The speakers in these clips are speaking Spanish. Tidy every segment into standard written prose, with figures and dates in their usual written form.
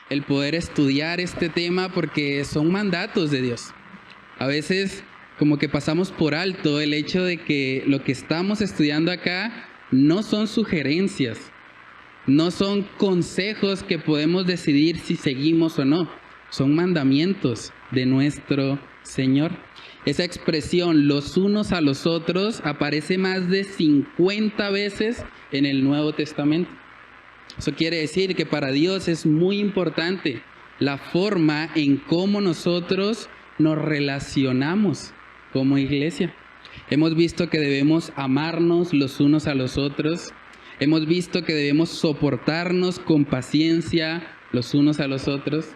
el poder estudiar este tema porque son mandatos de Dios. A veces como que pasamos por alto el hecho de que lo que estamos estudiando acá no son sugerencias, no son consejos que podemos decidir si seguimos o no, son mandamientos de nuestro Señor. Esa expresión, los unos a los otros, aparece más de 50 veces en el Nuevo Testamento. Eso quiere decir que para Dios es muy importante la forma en cómo nosotros nos relacionamos como iglesia. Hemos visto que debemos amarnos los unos a los otros. Hemos visto que debemos soportarnos con paciencia los unos a los otros.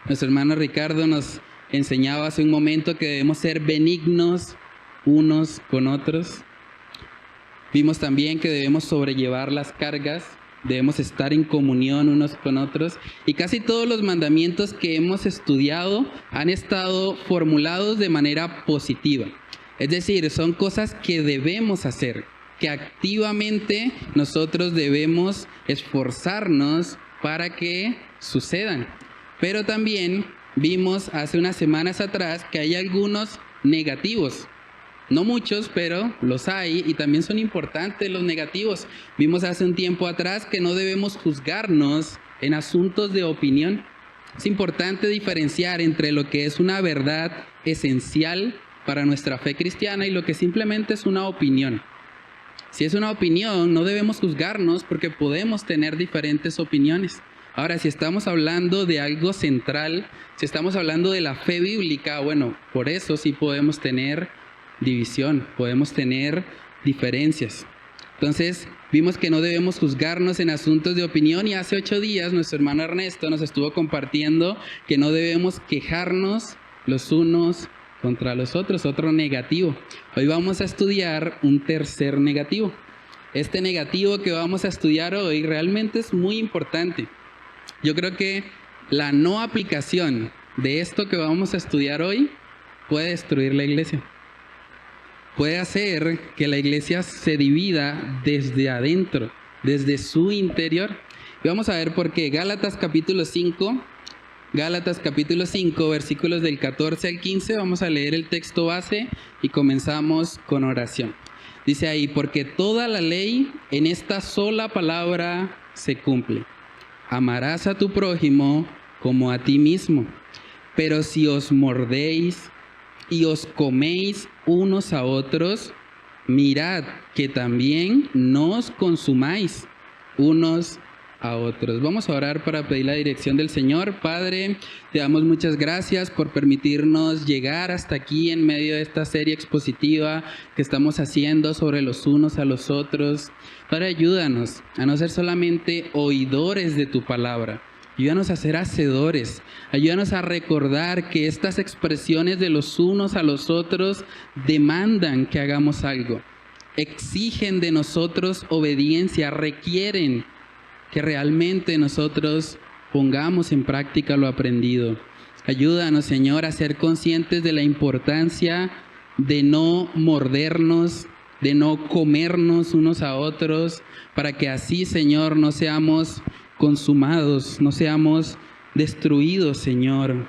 Nuestro hermano Ricardo nos enseñaba hace un momento que debemos ser benignos unos con otros. Vimos también que debemos sobrellevar las cargas, debemos estar en comunión unos con otros. Y casi todos los mandamientos que hemos estudiado han estado formulados de manera positiva. Es decir, son cosas que debemos hacer, que activamente nosotros debemos esforzarnos para que sucedan. Pero también vimos hace unas semanas atrás que hay algunos negativos. No muchos, pero los hay y también son importantes los negativos. Vimos hace un tiempo atrás que no debemos juzgarnos en asuntos de opinión. Es importante diferenciar entre lo que es una verdad esencial para nuestra fe cristiana y lo que simplemente es una opinión. Si es una opinión, no debemos juzgarnos porque podemos tener diferentes opiniones. Ahora, si estamos hablando de algo central, si estamos hablando de la fe bíblica, bueno, por eso sí podemos tener división, podemos tener diferencias. Entonces, vimos que no debemos juzgarnos en asuntos de opinión y hace 8 días nuestro hermano Ernesto nos estuvo compartiendo que no debemos quejarnos los unos contra los otros, otro negativo. Hoy vamos a estudiar un tercer negativo. Este negativo que vamos a estudiar hoy realmente es muy importante. Yo creo que la no aplicación de esto que vamos a estudiar hoy puede destruir la iglesia. Puede hacer que la iglesia se divida desde adentro, desde su interior. Y vamos a ver por qué. Gálatas capítulo 5, versículos del 14 al 15. Vamos a leer el texto base y comenzamos con oración. Dice ahí, porque toda la ley en esta sola palabra se cumple. Amarás a tu prójimo como a ti mismo. Pero si os mordéis y os coméis unos a otros, mirad que también no os consumáis unos a otros. Vamos a orar para pedir la dirección del Señor. Padre, te damos muchas gracias por permitirnos llegar hasta aquí en medio de esta serie expositiva que estamos haciendo sobre los unos a los otros. Padre, ayúdanos a no ser solamente oidores de tu palabra. Ayúdanos a ser hacedores. Ayúdanos a recordar que estas expresiones de los unos a los otros demandan que hagamos algo. Exigen de nosotros obediencia, requieren que realmente nosotros pongamos en práctica lo aprendido. Ayúdanos, Señor, a ser conscientes de la importancia de no mordernos, de no comernos unos a otros, para que así, Señor, no seamos consumados, no seamos destruidos, Señor.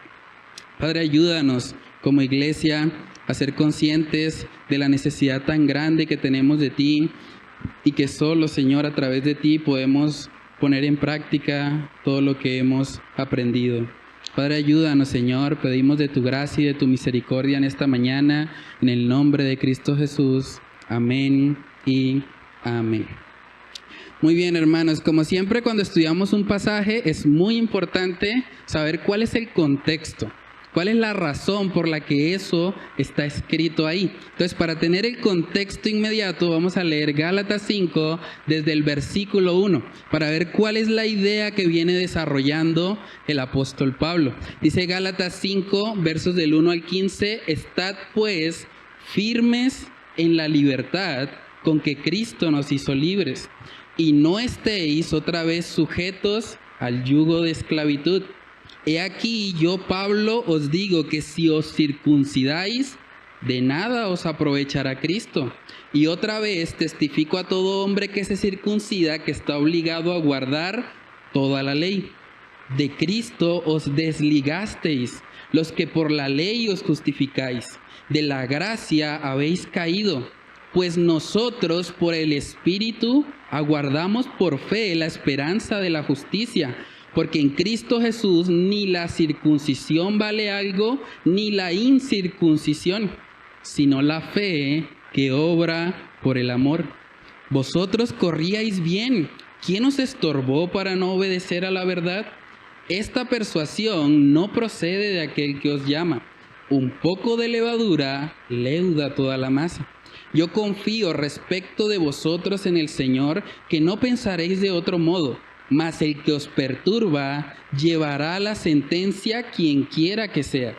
Padre, ayúdanos como iglesia a ser conscientes de la necesidad tan grande que tenemos de ti y que solo, Señor, a través de ti podemos poner en práctica todo lo que hemos aprendido. Padre, ayúdanos, Señor. Pedimos de tu gracia y de tu misericordia en esta mañana, en el nombre de Cristo Jesús. Amén y amén. Muy bien, hermanos. Como siempre, cuando estudiamos un pasaje, es muy importante saber cuál es el contexto. ¿Cuál es la razón por la que eso está escrito ahí? Entonces, para tener el contexto inmediato, vamos a leer Gálatas 5 desde el versículo 1, para ver cuál es la idea que viene desarrollando el apóstol Pablo. Dice Gálatas 5, versos del 1 al 15, estad pues firmes en la libertad con que Cristo nos hizo libres, y no estéis otra vez sujetos al yugo de esclavitud. He aquí yo, Pablo, os digo que si os circuncidáis, de nada os aprovechará Cristo. Y otra vez testifico a todo hombre que se circuncida que está obligado a guardar toda la ley. De Cristo os desligasteis, los que por la ley os justificáis. De la gracia habéis caído, pues nosotros por el Espíritu aguardamos por fe la esperanza de la justicia. Porque en Cristo Jesús ni la circuncisión vale algo, ni la incircuncisión, sino la fe que obra por el amor. Vosotros corríais bien. ¿Quién os estorbó para no obedecer a la verdad? Esta persuasión no procede de aquel que os llama. Un poco de levadura leuda toda la masa. Yo confío respecto de vosotros en el Señor, que no pensaréis de otro modo, mas el que os perturba llevará la sentencia quien quiera que sea.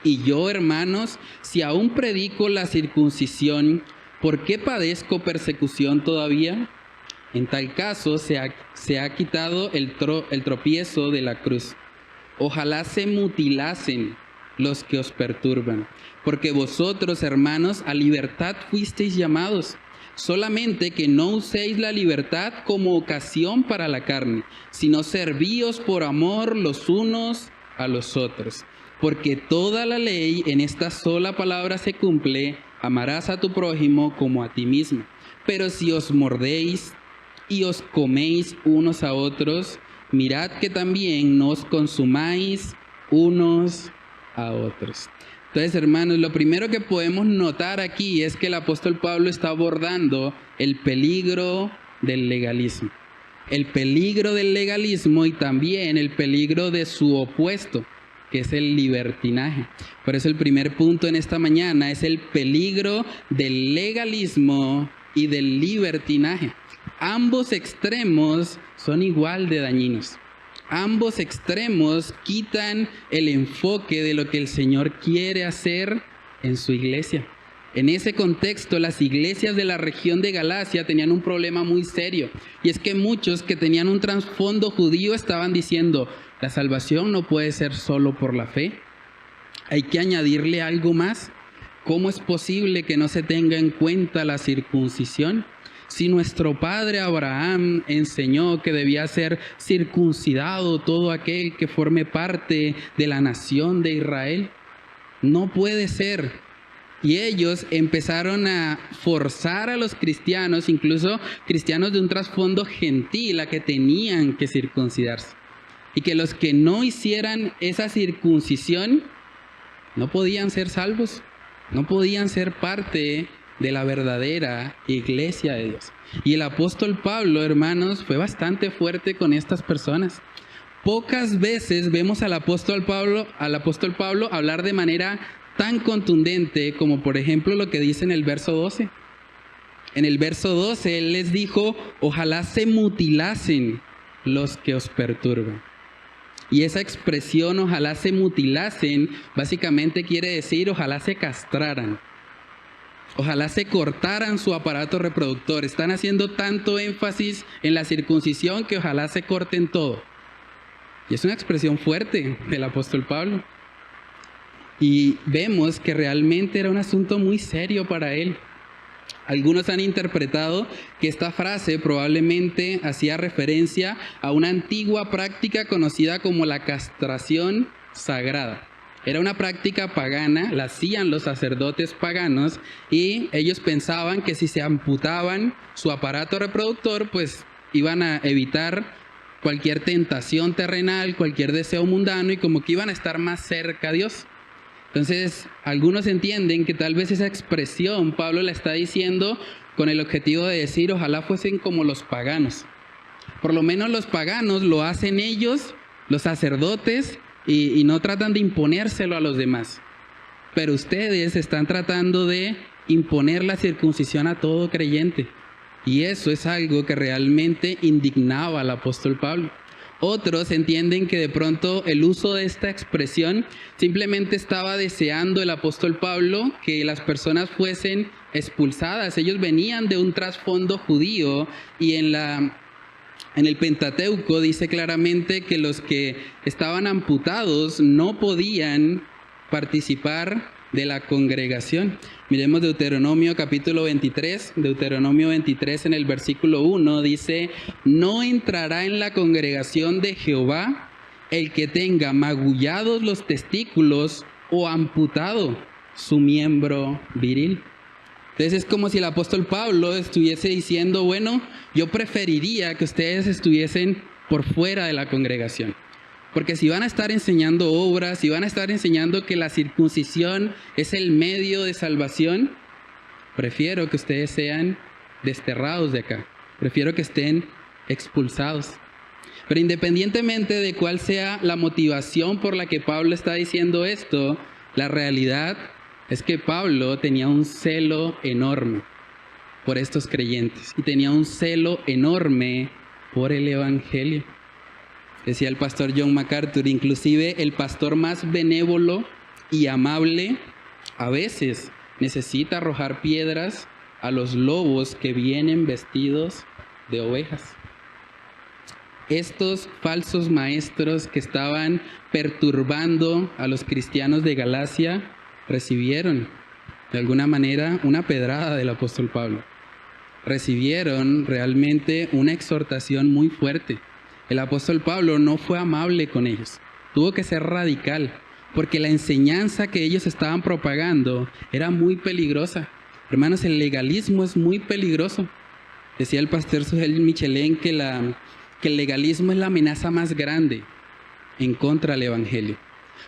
Y yo, hermanos, si aún predico la circuncisión, ¿por qué padezco persecución todavía? En tal caso se ha quitado el tropiezo de la cruz. Ojalá se mutilasen los que os perturban, porque vosotros, hermanos, a libertad fuisteis llamados. Solamente que no uséis la libertad como ocasión para la carne, sino servíos por amor los unos a los otros. Porque toda la ley en esta sola palabra se cumple: amarás a tu prójimo como a ti mismo. Pero si os mordéis y os coméis unos a otros, mirad que también no os consumáis unos a otros. Entonces, hermanos, lo primero que podemos notar aquí es que el apóstol Pablo está abordando el peligro del legalismo. El peligro del legalismo y también el peligro de su opuesto, que es el libertinaje. Por eso el primer punto en esta mañana es el peligro del legalismo y del libertinaje. Ambos extremos son igual de dañinos. Ambos extremos quitan el enfoque de lo que el Señor quiere hacer en su iglesia. En ese contexto, las iglesias de la región de Galacia tenían un problema muy serio. Y es que muchos que tenían un trasfondo judío estaban diciendo: la salvación no puede ser solo por la fe. Hay que añadirle algo más. ¿Cómo es posible que no se tenga en cuenta la circuncisión? Si nuestro padre Abraham enseñó que debía ser circuncidado todo aquel que forme parte de la nación de Israel, no puede ser. Y ellos empezaron a forzar a los cristianos, incluso cristianos de un trasfondo gentil, a que tenían que circuncidarse. Y que los que no hicieran esa circuncisión no podían ser salvos, no podían ser parte de la verdadera iglesia de Dios. Y el apóstol Pablo, hermanos, fue bastante fuerte con estas personas. Pocas veces vemos al apóstol Pablo hablar de manera tan contundente como, por ejemplo, lo que dice en el verso 12. En el verso 12 él les dijo: ojalá se mutilasen los que os perturban. Y esa expresión, ojalá se mutilasen, básicamente quiere decir ojalá se castraran. Ojalá se cortaran su aparato reproductor. Están haciendo tanto énfasis en la circuncisión que ojalá se corten todo. Y es una expresión fuerte del apóstol Pablo. Y vemos que realmente era un asunto muy serio para él. Algunos han interpretado que esta frase probablemente hacía referencia a una antigua práctica conocida como la castración sagrada. Era una práctica pagana, la hacían los sacerdotes paganos y ellos pensaban que si se amputaban su aparato reproductor, pues iban a evitar cualquier tentación terrenal, cualquier deseo mundano y como que iban a estar más cerca a Dios. Entonces, algunos entienden que tal vez esa expresión Pablo la está diciendo con el objetivo de decir ojalá fuesen como los paganos. Por lo menos los paganos lo hacen ellos, los sacerdotes, y no tratan de imponérselo a los demás. Pero ustedes están tratando de imponer la circuncisión a todo creyente. Y eso es algo que realmente indignaba al apóstol Pablo. Otros entienden que de pronto el uso de esta expresión simplemente estaba deseando el apóstol Pablo que las personas fuesen expulsadas. Ellos venían de un trasfondo judío y en el Pentateuco dice claramente que los que estaban amputados no podían participar de la congregación. Miremos Deuteronomio capítulo 23. Deuteronomio 23 en el versículo 1 dice: no entrará en la congregación de Jehová el que tenga magullados los testículos o amputado su miembro viril. Entonces es como si el apóstol Pablo estuviese diciendo, bueno, yo preferiría que ustedes estuviesen por fuera de la congregación. Porque si van a estar enseñando obras, si van a estar enseñando que la circuncisión es el medio de salvación, prefiero que ustedes sean desterrados de acá. Prefiero que estén expulsados. Pero independientemente de cuál sea la motivación por la que Pablo está diciendo esto, la realidad es que Pablo tenía un celo enorme por estos creyentes y tenía un celo enorme por el evangelio. Decía el pastor John MacArthur, inclusive el pastor más benévolo y amable a veces necesita arrojar piedras a los lobos que vienen vestidos de ovejas. Estos falsos maestros que estaban perturbando a los cristianos de Galacia recibieron de alguna manera una pedrada del apóstol Pablo. Recibieron realmente una exhortación muy fuerte. El apóstol Pablo no fue amable con ellos, tuvo que ser radical, porque la enseñanza que ellos estaban propagando era muy peligrosa. Hermanos, el legalismo es muy peligroso. Decía el pastor Sujel Michelén que el legalismo es la amenaza más grande en contra del evangelio.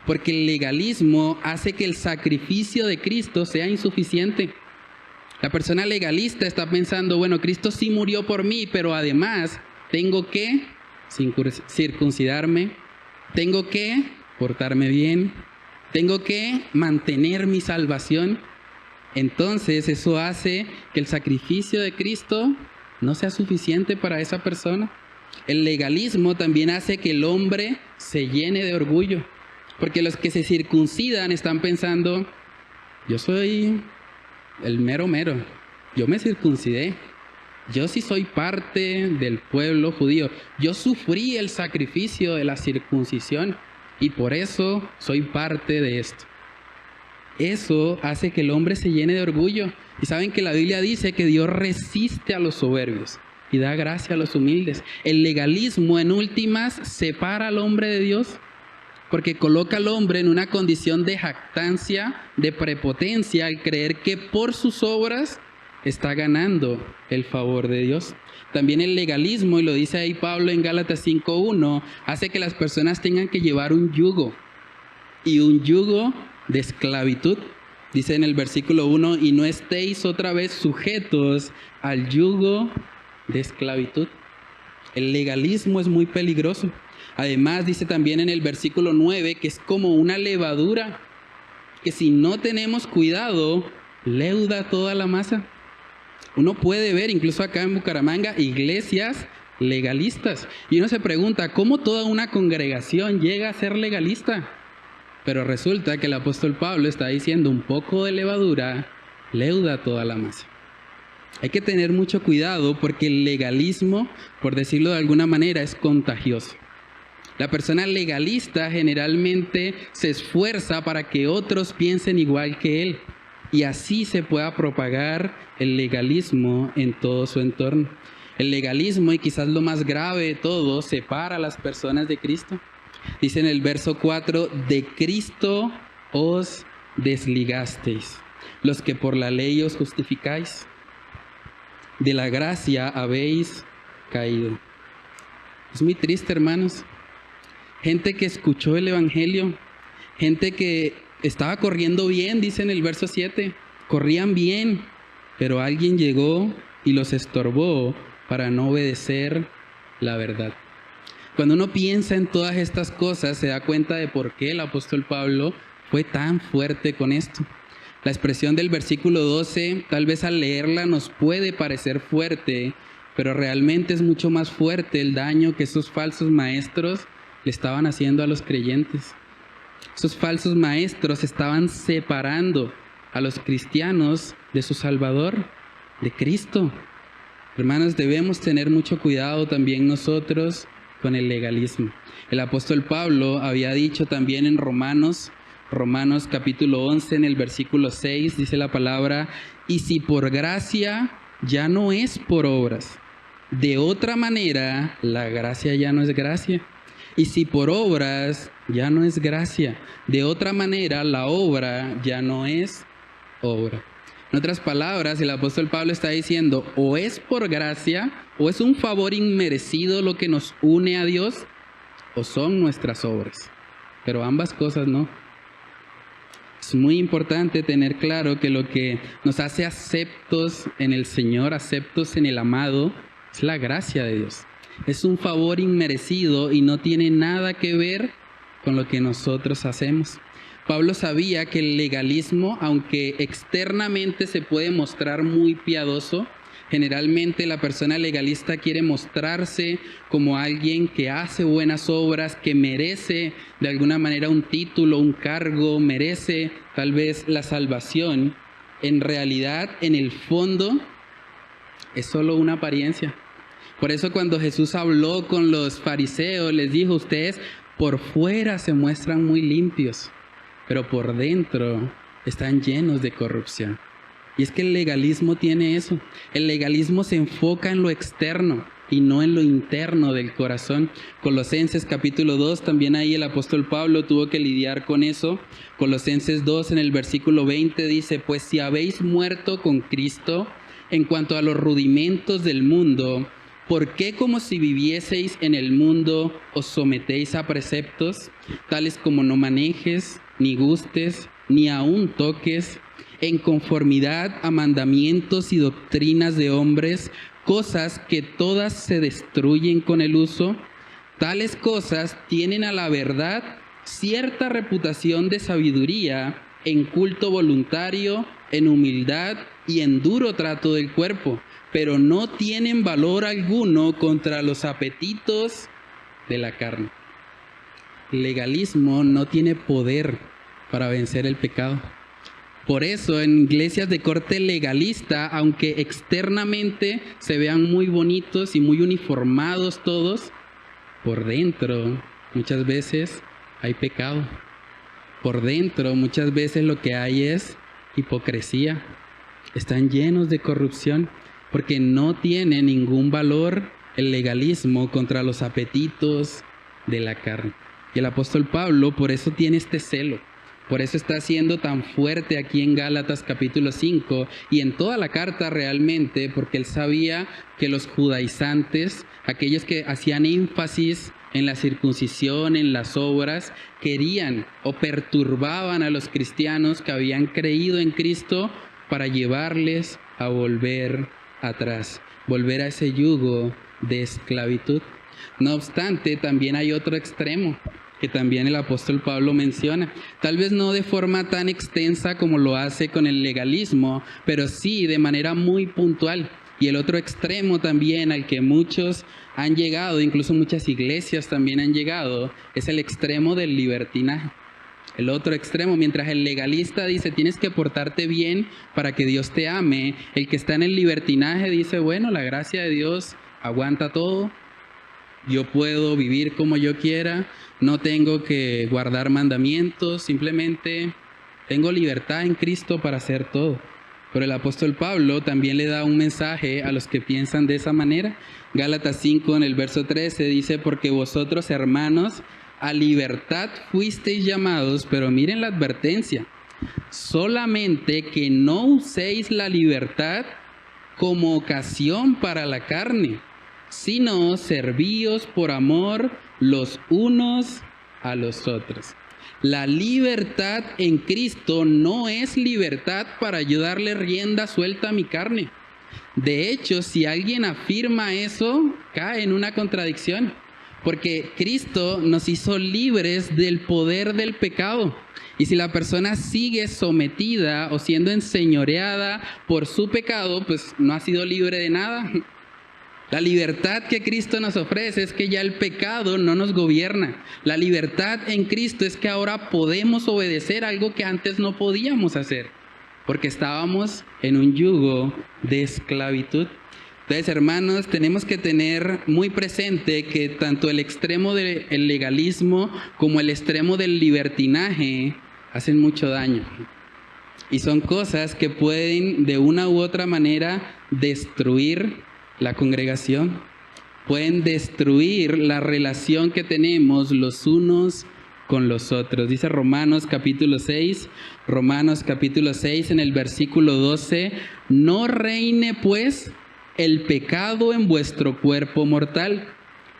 Porque el legalismo hace que el sacrificio de Cristo sea insuficiente. La persona legalista está pensando, bueno, Cristo sí murió por mí, pero además tengo que circuncidarme, tengo que portarme bien, tengo que mantener mi salvación. Entonces eso hace que el sacrificio de Cristo no sea suficiente para esa persona. El legalismo también hace que el hombre se llene de orgullo, porque los que se circuncidan están pensando, yo soy el mero, yo me circuncidé, yo sí soy parte del pueblo judío, yo sufrí el sacrificio de la circuncisión y por eso soy parte de esto. Eso hace que el hombre se llene de orgullo. Y saben que la Biblia dice que Dios resiste a los soberbios y da gracia a los humildes. El legalismo en últimas separa al hombre de Dios, porque coloca al hombre en una condición de jactancia, de prepotencia, al creer que por sus obras está ganando el favor de Dios. También el legalismo, y lo dice ahí Pablo en Gálatas 5:1, hace que las personas tengan que llevar un yugo, y un yugo de esclavitud. Dice en el versículo 1, y no estéis otra vez sujetos al yugo de esclavitud. El legalismo es muy peligroso. Además dice también en el versículo 9 que es como una levadura, que si no tenemos cuidado, leuda toda la masa. Uno puede ver incluso acá en Bucaramanga iglesias legalistas. Y uno se pregunta, ¿cómo toda una congregación llega a ser legalista? Pero resulta que el apóstol Pablo está diciendo un poco de levadura leuda toda la masa. Hay que tener mucho cuidado porque el legalismo, por decirlo de alguna manera, es contagioso. La persona legalista generalmente se esfuerza para que otros piensen igual que él y así se pueda propagar el legalismo en todo su entorno. El legalismo, y quizás lo más grave de todo, separa a las personas de Cristo. Dice en el verso 4, de Cristo os desligasteis, los que por la ley os justificáis. De la gracia habéis caído. Es muy triste, hermanos. Gente que escuchó el evangelio, gente que estaba corriendo bien, dice en el verso 7, corrían bien, pero alguien llegó y los estorbó para no obedecer la verdad. Cuando uno piensa en todas estas cosas, se da cuenta de por qué el apóstol Pablo fue tan fuerte con esto. La expresión del versículo 12, tal vez al leerla nos puede parecer fuerte, pero realmente es mucho más fuerte el daño que esos falsos maestros le estaban haciendo a los creyentes. Esos falsos maestros estaban separando a los cristianos de su Salvador, de Cristo. Hermanos, debemos tener mucho cuidado también nosotros con el legalismo. El apóstol Pablo había dicho también en Romanos capítulo 11, en el versículo 6, dice la palabra, y si por gracia ya no es por obras, de otra manera la gracia ya no es gracia. Y si por obras, ya no es gracia. De otra manera, la obra ya no es obra. En otras palabras, el apóstol Pablo está diciendo, o es por gracia, o es un favor inmerecido lo que nos une a Dios, o son nuestras obras. Pero ambas cosas no. Es muy importante tener claro que lo que nos hace aceptos en el Señor, aceptos en el amado, es la gracia de Dios. Es un favor inmerecido y no tiene nada que ver con lo que nosotros hacemos. Pablo sabía que el legalismo, aunque externamente se puede mostrar muy piadoso, generalmente la persona legalista quiere mostrarse como alguien que hace buenas obras, que merece de alguna manera un título, un cargo, merece tal vez la salvación. En realidad, en el fondo, es solo una apariencia. Por eso cuando Jesús habló con los fariseos, les dijo, ustedes por fuera se muestran muy limpios, pero por dentro están llenos de corrupción. Y es que el legalismo tiene eso. El legalismo se enfoca en lo externo y no en lo interno del corazón. Colosenses capítulo 2, también ahí el apóstol Pablo tuvo que lidiar con eso. Colosenses 2 en el versículo 20 dice, pues si habéis muerto con Cristo en cuanto a los rudimentos del mundo, ¿por qué como si vivieseis en el mundo os sometéis a preceptos, tales como no manejes, ni gustes, ni aun toques, en conformidad a mandamientos y doctrinas de hombres, cosas que todas se destruyen con el uso? Tales cosas tienen a la verdad cierta reputación de sabiduría en culto voluntario, en humildad y en duro trato del cuerpo, pero no tienen valor alguno contra los apetitos de la carne. El legalismo no tiene poder para vencer el pecado. Por eso en iglesias de corte legalista, aunque externamente se vean muy bonitos y muy uniformados todos, por dentro muchas veces hay pecado. Por dentro muchas veces lo que hay es hipocresía. Están llenos de corrupción porque no tiene ningún valor el legalismo contra los apetitos de la carne. Y el apóstol Pablo por eso tiene este celo. Por eso está siendo tan fuerte aquí en Gálatas capítulo 5 y en toda la carta realmente, porque él sabía que los judaizantes, aquellos que hacían énfasis en la circuncisión, en las obras, querían o perturbaban a los cristianos que habían creído en Cristo para llevarles a volver atrás, volver a ese yugo de esclavitud. No obstante, también hay otro extremo que también el apóstol Pablo menciona, tal vez no de forma tan extensa como lo hace con el legalismo, pero sí de manera muy puntual. Y el otro extremo también al que muchos han llegado, incluso muchas iglesias también han llegado, es el extremo del libertinaje. El otro extremo, mientras el legalista dice tienes que portarte bien para que Dios te ame, el que está en el libertinaje dice, bueno, la gracia de Dios aguanta todo. Yo puedo vivir como yo quiera, no tengo que guardar mandamientos, simplemente tengo libertad en Cristo para hacer todo. Pero el apóstol Pablo también le da un mensaje a los que piensan de esa manera. Gálatas 5 en el verso 13 dice, porque vosotros hermanos a libertad fuisteis llamados, pero miren la advertencia, solamente que no uséis la libertad como ocasión para la carne, sino servíos por amor los unos a los otros. La libertad en Cristo no es libertad para yo darle rienda suelta a mi carne. De hecho, si alguien afirma eso, cae en una contradicción, porque Cristo nos hizo libres del poder del pecado. Y si la persona sigue sometida o siendo enseñoreada por su pecado, pues no ha sido libre de nada. La libertad que Cristo nos ofrece es que ya el pecado no nos gobierna. La libertad en Cristo es que ahora podemos obedecer algo que antes no podíamos hacer, porque estábamos en un yugo de esclavitud. Entonces, hermanos, tenemos que tener muy presente que tanto el extremo del legalismo como el extremo del libertinaje hacen mucho daño. Y son cosas que pueden de una u otra manera destruir la congregación. pueden destruir la relación que tenemos los unos con los otros. Dice Romanos capítulo 6 en el versículo 12, no reine pues el pecado en vuestro cuerpo mortal,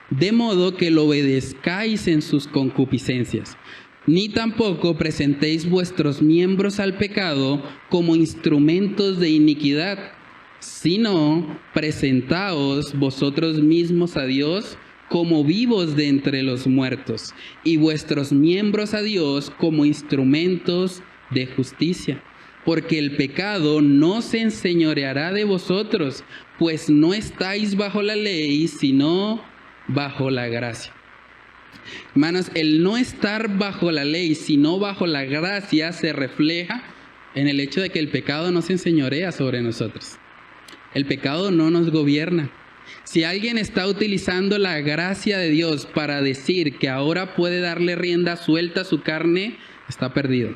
de modo que lo obedezcáis en sus concupiscencias. Ni tampoco presentéis vuestros miembros al pecado como instrumentos de iniquidad, sino presentaos vosotros mismos a Dios como vivos de entre los muertos, y vuestros miembros a Dios como instrumentos de justicia. Porque el pecado no se enseñoreará de vosotros, pues no estáis bajo la ley, sino bajo la gracia. Hermanos, el no estar bajo la ley, sino bajo la gracia, se refleja en el hecho de que el pecado no se enseñorea sobre nosotros. El pecado no nos gobierna. Si alguien está utilizando la gracia de Dios para decir que ahora puede darle rienda suelta a su carne, está perdido.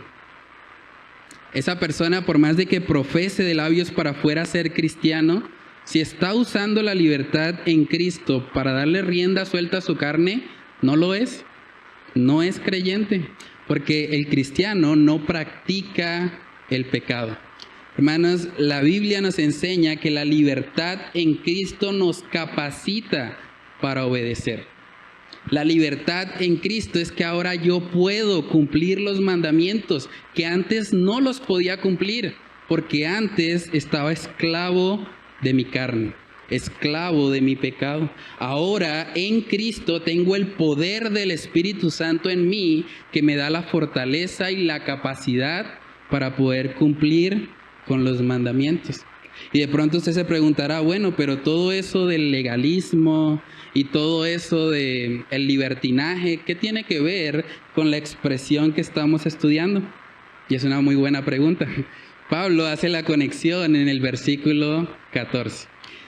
Esa persona, por más de que profese de labios para afuera ser cristiano, si está usando la libertad en Cristo para darle rienda suelta a su carne, no lo es. No es creyente, porque el cristiano no practica el pecado. Hermanos, la Biblia nos enseña que la libertad en Cristo nos capacita para obedecer. La libertad en Cristo es que ahora yo puedo cumplir los mandamientos que antes no los podía cumplir, porque antes estaba esclavo de mi carne, esclavo de mi pecado. Ahora en Cristo tengo el poder del Espíritu Santo en mí que me da la fortaleza y la capacidad para poder cumplir con los mandamientos. Y de pronto usted se preguntará, bueno, pero todo eso del legalismo y todo eso del libertinaje, ¿qué tiene que ver con la expresión que estamos estudiando? Y es una muy buena pregunta. Pablo hace la conexión en el versículo 14.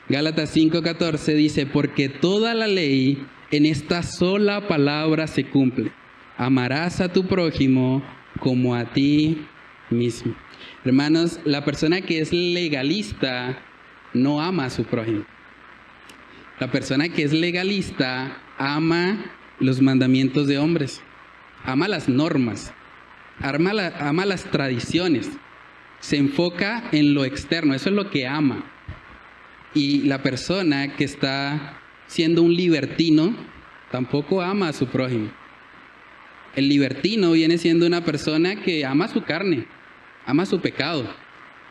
Gálatas 5:14 dice, porque toda la ley en esta sola palabra se cumple. Amarás a tu prójimo como a ti mismo. Hermanos, la persona que es legalista no ama a su prójimo. La persona que es legalista ama los mandamientos de hombres, ama las normas, ama las tradiciones, se enfoca en lo externo, eso es lo que ama. Y la persona que está siendo un libertino tampoco ama a su prójimo. El libertino viene siendo una persona que ama su carne, ama su pecado.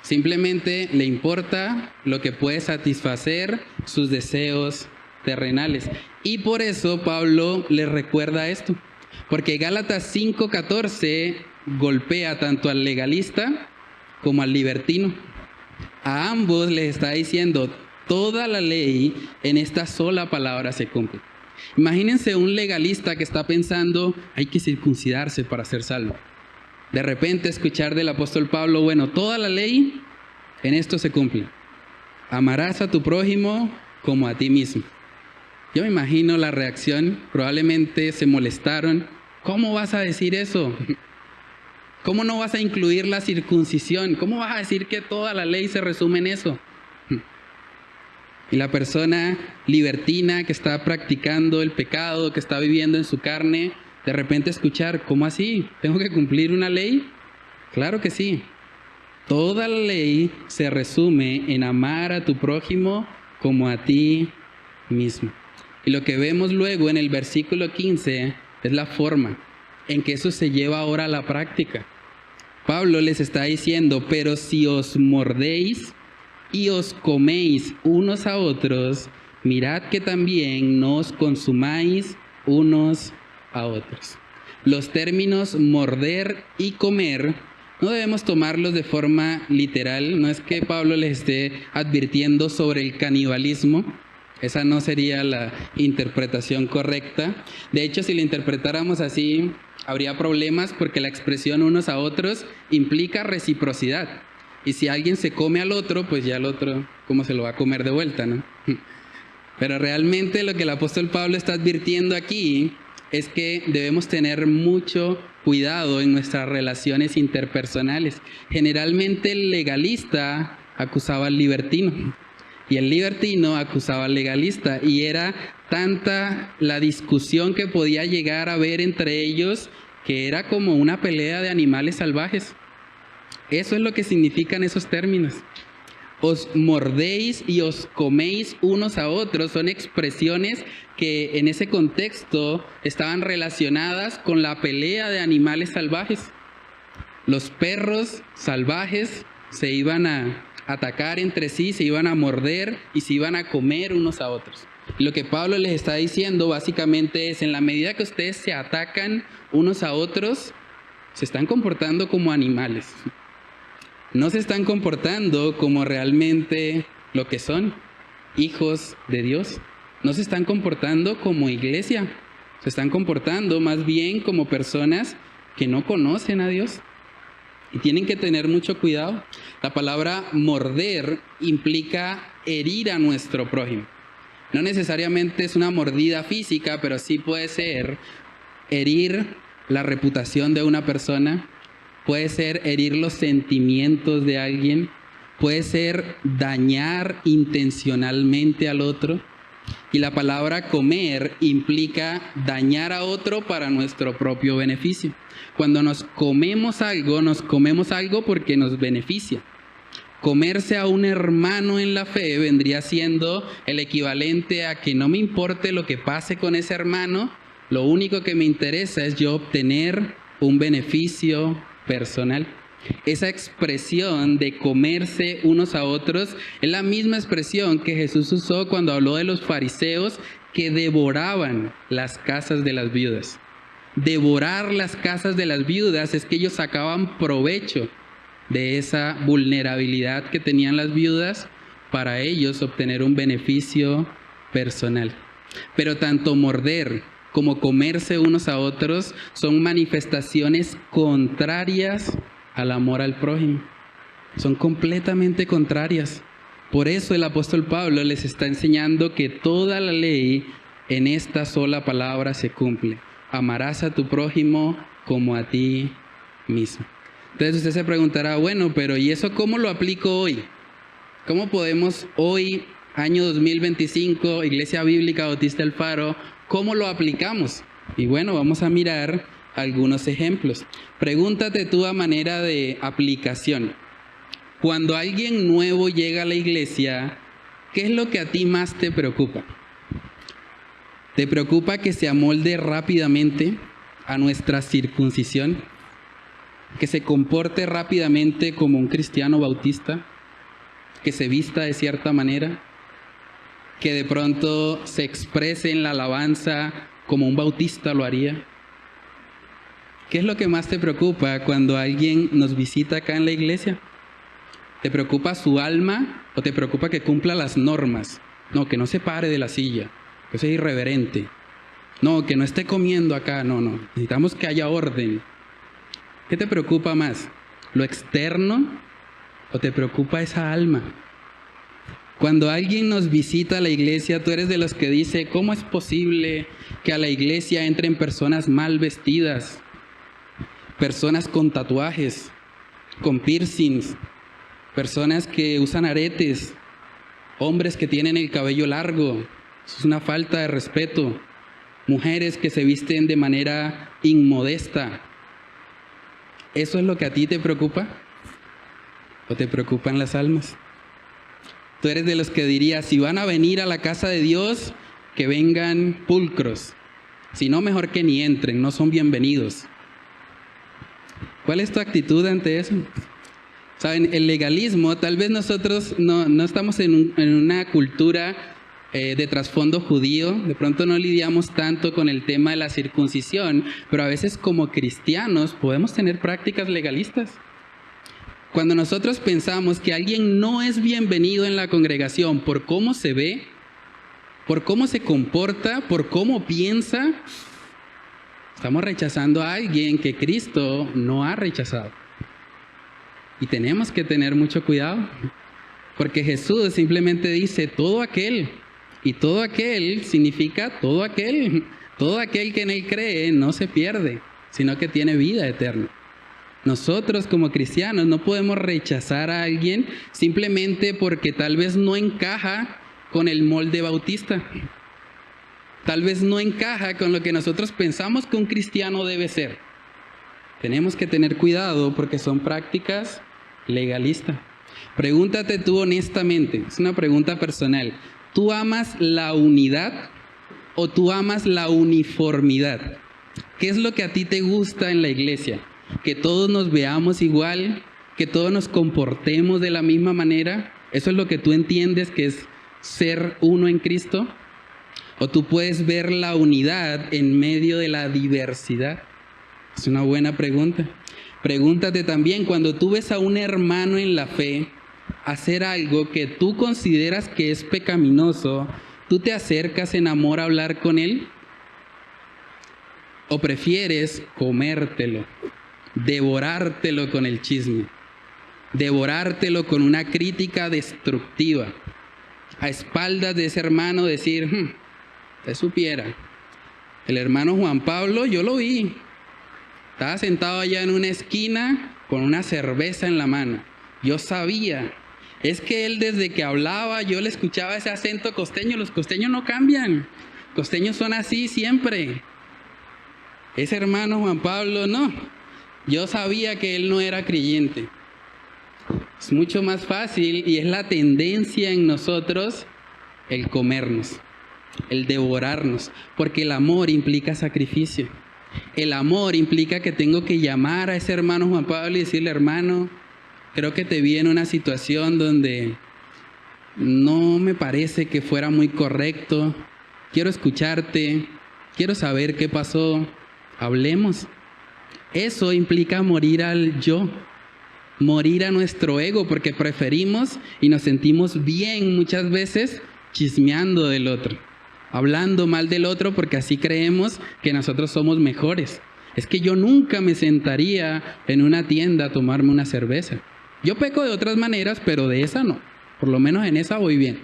Simplemente le importa lo que puede satisfacer sus deseos terrenales. Y por eso Pablo les recuerda esto. Porque Gálatas 5:14 golpea tanto al legalista como al libertino. A ambos les está diciendo, toda la ley en esta sola palabra se cumple. Imagínense un legalista que está pensando, hay que circuncidarse para ser salvo. De repente escuchar del apóstol Pablo, bueno, toda la ley en esto se cumple. Amarás a tu prójimo como a ti mismo. Yo me imagino la reacción, probablemente se molestaron. ¿Cómo vas a decir eso? ¿Cómo no vas a incluir la circuncisión? ¿Cómo vas a decir que toda la ley se resume en eso? Y la persona libertina que está practicando el pecado, que está viviendo en su carne, de repente escuchar, ¿cómo así? ¿Tengo que cumplir una ley? Claro que sí. Toda la ley se resume en amar a tu prójimo como a ti mismo. Y lo que vemos luego en el versículo 15 es la forma en que eso se lleva ahora a la práctica. Pablo les está diciendo, pero si os mordéis y os coméis unos a otros, mirad que también no os consumáis unos a otros. Los términos morder y comer no debemos tomarlos de forma literal. No es que Pablo les esté advirtiendo sobre el canibalismo. Esa no sería la interpretación correcta. De hecho, si la interpretáramos así, habría problemas porque la expresión unos a otros implica reciprocidad. Y si alguien se come al otro, pues ya el otro, ¿cómo se lo va a comer de vuelta, no? Pero realmente lo que el apóstol Pablo está advirtiendo aquí es que debemos tener mucho cuidado en nuestras relaciones interpersonales. Generalmente el legalista acusaba al libertino y el libertino acusaba al legalista, y era tanta la discusión que podía llegar a haber entre ellos que era como una pelea de animales salvajes. Eso es lo que significan esos términos. Os mordéis y os coméis unos a otros son expresiones que en ese contexto estaban relacionadas con la pelea de animales salvajes. Los perros salvajes se iban a atacar entre sí, se iban a morder y se iban a comer unos a otros. Y lo que Pablo les está diciendo básicamente es, en la medida que ustedes se atacan unos a otros, se están comportando como animales. No se están comportando como realmente lo que son, hijos de Dios. No se están comportando como iglesia. Se están comportando más bien como personas que no conocen a Dios. Y tienen que tener mucho cuidado. La palabra morder implica herir a nuestro prójimo. No necesariamente es una mordida física, pero sí puede ser herir la reputación de una persona. Puede ser herir los sentimientos de alguien. Puede ser dañar intencionalmente al otro. Y la palabra comer implica dañar a otro para nuestro propio beneficio. Cuando nos comemos algo porque nos beneficia. Comerse a un hermano en la fe vendría siendo el equivalente a que no me importe lo que pase con ese hermano, lo único que me interesa es yo obtener un beneficio personal. Esa expresión de comerse unos a otros es la misma expresión que Jesús usó cuando habló de los fariseos que devoraban las casas de las viudas. Devorar las casas de las viudas es que ellos sacaban provecho de esa vulnerabilidad que tenían las viudas para ellos obtener un beneficio personal. Pero tanto morder como comerse unos a otros son manifestaciones contrarias al amor al prójimo. Son completamente contrarias. Por eso el apóstol Pablo les está enseñando que toda la ley en esta sola palabra se cumple. Amarás a tu prójimo como a ti mismo. Entonces usted se preguntará, bueno, pero ¿y eso cómo lo aplico hoy? ¿Cómo podemos hoy, año 2025, Iglesia Bíblica Bautista El Faro, cómo lo aplicamos? Y bueno, vamos a mirar algunos ejemplos. Pregúntate tú a manera de aplicación. Cuando alguien nuevo llega a la iglesia, ¿qué es lo que a ti más te preocupa? ¿Te preocupa que se amolde rápidamente a nuestra circuncisión? ¿Que se comporte rápidamente como un cristiano bautista? ¿Que se vista de cierta manera? ¿Que de pronto se exprese en la alabanza como un bautista lo haría? ¿Qué es lo que más te preocupa cuando alguien nos visita acá en la iglesia? ¿Te preocupa su alma o te preocupa que cumpla las normas? No, que no se pare de la silla, que sea irreverente. No, que no esté comiendo acá, no. Necesitamos que haya orden. ¿Qué te preocupa más? ¿Lo externo o te preocupa esa alma? Cuando alguien nos visita a la iglesia, tú eres de los que dice, ¿cómo es posible que a la iglesia entren personas mal vestidas? Personas con tatuajes, con piercings, personas que usan aretes, hombres que tienen el cabello largo. Eso es una falta de respeto. Mujeres que se visten de manera inmodesta. ¿Eso es lo que a ti te preocupa? ¿O te preocupan las almas? Tú eres de los que diría, si van a venir a la casa de Dios, que vengan pulcros. Si no, mejor que ni entren, no son bienvenidos. ¿Cuál es tu actitud ante eso? Saben, el legalismo, tal vez nosotros no estamos en una cultura de trasfondo judío, de pronto no lidiamos tanto con el tema de la circuncisión, pero a veces como cristianos podemos tener prácticas legalistas. Cuando nosotros pensamos que alguien no es bienvenido en la congregación por cómo se ve, por cómo se comporta, por cómo piensa, estamos rechazando a alguien que Cristo no ha rechazado. Y tenemos que tener mucho cuidado, porque Jesús simplemente dice todo aquel, y todo aquel significa todo aquel que en Él cree no se pierde, sino que tiene vida eterna. Nosotros como cristianos no podemos rechazar a alguien simplemente porque tal vez no encaja con el molde bautista. tal vez no encaja con lo que nosotros pensamos que un cristiano debe ser. Tenemos que tener cuidado porque son prácticas legalistas. Pregúntate tú honestamente, es una pregunta personal. ¿Tú amas la unidad o tú amas la uniformidad? ¿Qué es lo que a ti te gusta en la iglesia? ¿Que todos nos veamos igual? ¿Que todos nos comportemos de la misma manera? ¿Eso es lo que tú entiendes que es ser uno en Cristo? ¿O tú puedes ver la unidad en medio de la diversidad? Es una buena pregunta. Pregúntate también, cuando tú ves a un hermano en la fe hacer algo que tú consideras que es pecaminoso, ¿tú te acercas en amor a hablar con él? ¿O prefieres comértelo, devorártelo con el chisme, devorártelo con una crítica destructiva, a espaldas de ese hermano decir, te supiera, el hermano Juan Pablo, yo lo vi, estaba sentado allá en una esquina con una cerveza en la mano, yo sabía, es que él desde que hablaba, yo le escuchaba ese acento costeño, los costeños no cambian, costeños son así siempre. Ese hermano Juan Pablo, no. Yo sabía que él no era creyente. Es mucho más fácil y es la tendencia en nosotros el comernos, el devorarnos, porque el amor implica sacrificio. El amor implica que tengo que llamar a ese hermano Juan Pablo y decirle, hermano, creo que te vi en una situación donde no me parece que fuera muy correcto. Quiero escucharte, quiero saber qué pasó. Hablemos. Eso implica morir al yo, morir a nuestro ego, porque preferimos y nos sentimos bien muchas veces chismeando del otro, hablando mal del otro porque así creemos que nosotros somos mejores. Es que yo nunca me sentaría en una tienda a tomarme una cerveza. Yo peco de otras maneras, pero de esa no. Por lo menos en esa voy bien.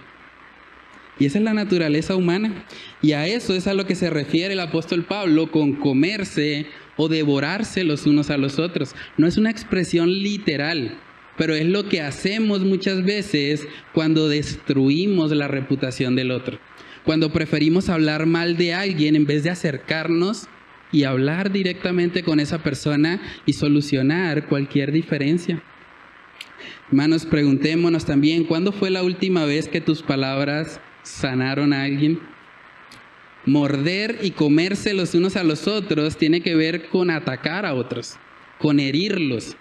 Y esa es la naturaleza humana. Y a eso es a lo que se refiere el apóstol Pablo con comerse o devorarse los unos a los otros. No es una expresión literal, pero es lo que hacemos muchas veces cuando destruimos la reputación del otro. Cuando preferimos hablar mal de alguien en vez de acercarnos y hablar directamente con esa persona y solucionar cualquier diferencia. Hermanos, preguntémonos también, ¿cuándo fue la última vez que tus palabras sanaron a alguien? Morder y comerse los unos a los otros tiene que ver con atacar a otros, con herirlos.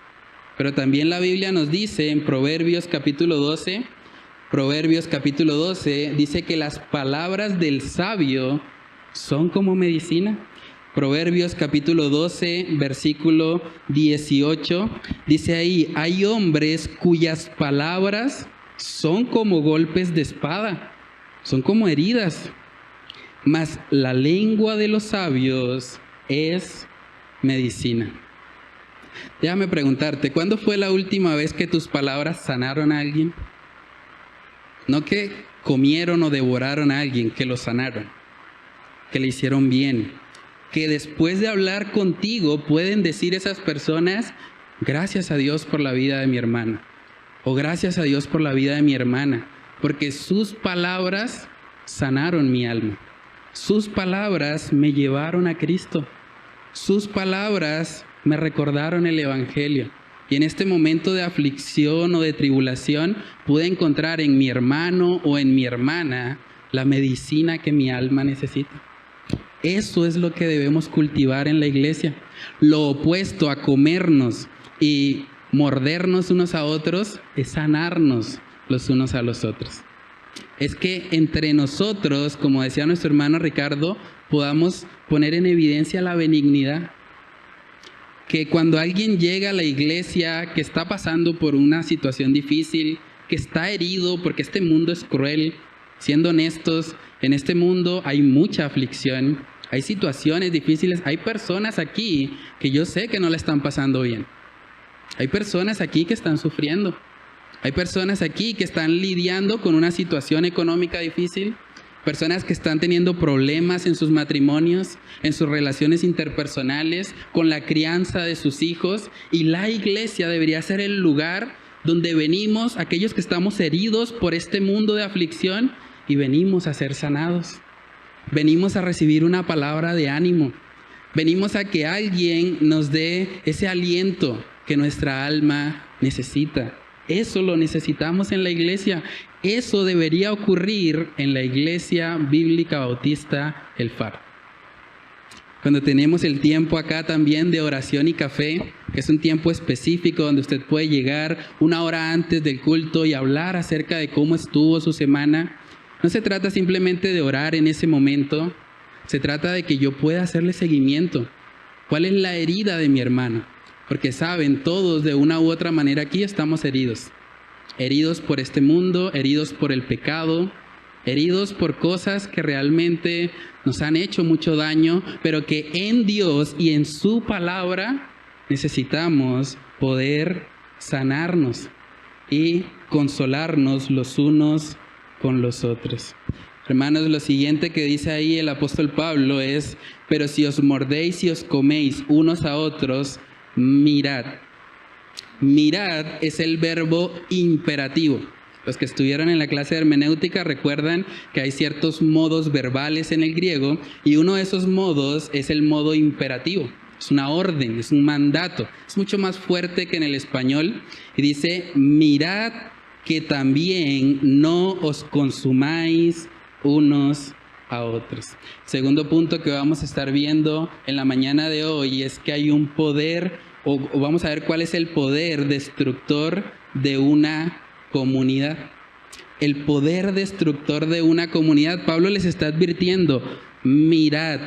Pero también la Biblia nos dice en Proverbios capítulo 12, dice que las palabras del sabio son como medicina. Proverbios capítulo 12, versículo 18, dice ahí, hay hombres cuyas palabras son como golpes de espada, son como heridas, mas la lengua de los sabios es medicina. Déjame preguntarte, ¿cuándo fue la última vez que tus palabras sanaron a alguien? No que comieron o devoraron a alguien, que lo sanaron, que le hicieron bien. Que después de hablar contigo pueden decir esas personas, gracias a Dios por la vida de mi hermano, o gracias a Dios por la vida de mi hermana, porque sus palabras sanaron mi alma, sus palabras me llevaron a Cristo, sus palabras me recordaron el Evangelio, y en este momento de aflicción o de tribulación pude encontrar en mi hermano o en mi hermana la medicina que mi alma necesita. Eso es lo que debemos cultivar en la iglesia. Lo opuesto a comernos y mordernos unos a otros es sanarnos los unos a los otros. Es que entre nosotros, como decía nuestro hermano Ricardo, podamos poner en evidencia la benignidad. Que cuando alguien llega a la iglesia que está pasando por una situación difícil, que está herido porque este mundo es cruel, siendo honestos, en este mundo hay mucha aflicción, hay situaciones difíciles, hay personas aquí que yo sé que no la están pasando bien. Hay personas aquí que están sufriendo. Hay personas aquí que están lidiando con una situación económica difícil. Personas que están teniendo problemas en sus matrimonios, en sus relaciones interpersonales, con la crianza de sus hijos. Y la iglesia debería ser el lugar donde venimos, aquellos que estamos heridos por este mundo de aflicción, y venimos a ser sanados. Venimos a recibir una palabra de ánimo. Venimos a que alguien nos dé ese aliento que nuestra alma necesita. Eso lo necesitamos en la iglesia. Eso debería ocurrir en la Iglesia Bíblica Bautista El Faro. Cuando tenemos el tiempo acá también de oración y café, que es un tiempo específico donde usted puede llegar una hora antes del culto y hablar acerca de cómo estuvo su semana. No se trata simplemente de orar en ese momento, se trata de que yo pueda hacerle seguimiento. ¿Cuál es la herida de mi hermano? Porque saben, todos de una u otra manera aquí estamos heridos. Heridos por este mundo, heridos por el pecado, heridos por cosas que realmente nos han hecho mucho daño, pero que en Dios y en su palabra necesitamos poder sanarnos y consolarnos los unos con los otros. Hermanos, lo siguiente que dice ahí el apóstol Pablo es: pero si os mordéis y os coméis unos a otros, mirad. Mirad es el verbo imperativo. Los que estuvieron en la clase de hermenéutica recuerdan que hay ciertos modos verbales en el griego y uno de esos modos es el modo imperativo. Es una orden, es un mandato. Es mucho más fuerte que en el español y dice: mirad que también no os consumáis unos a otros. Segundo punto que vamos a estar viendo en la mañana de hoy es que hay un poder, o vamos a ver cuál es el poder destructor de una comunidad. El poder destructor de una comunidad. Pablo les está advirtiendo: mirad,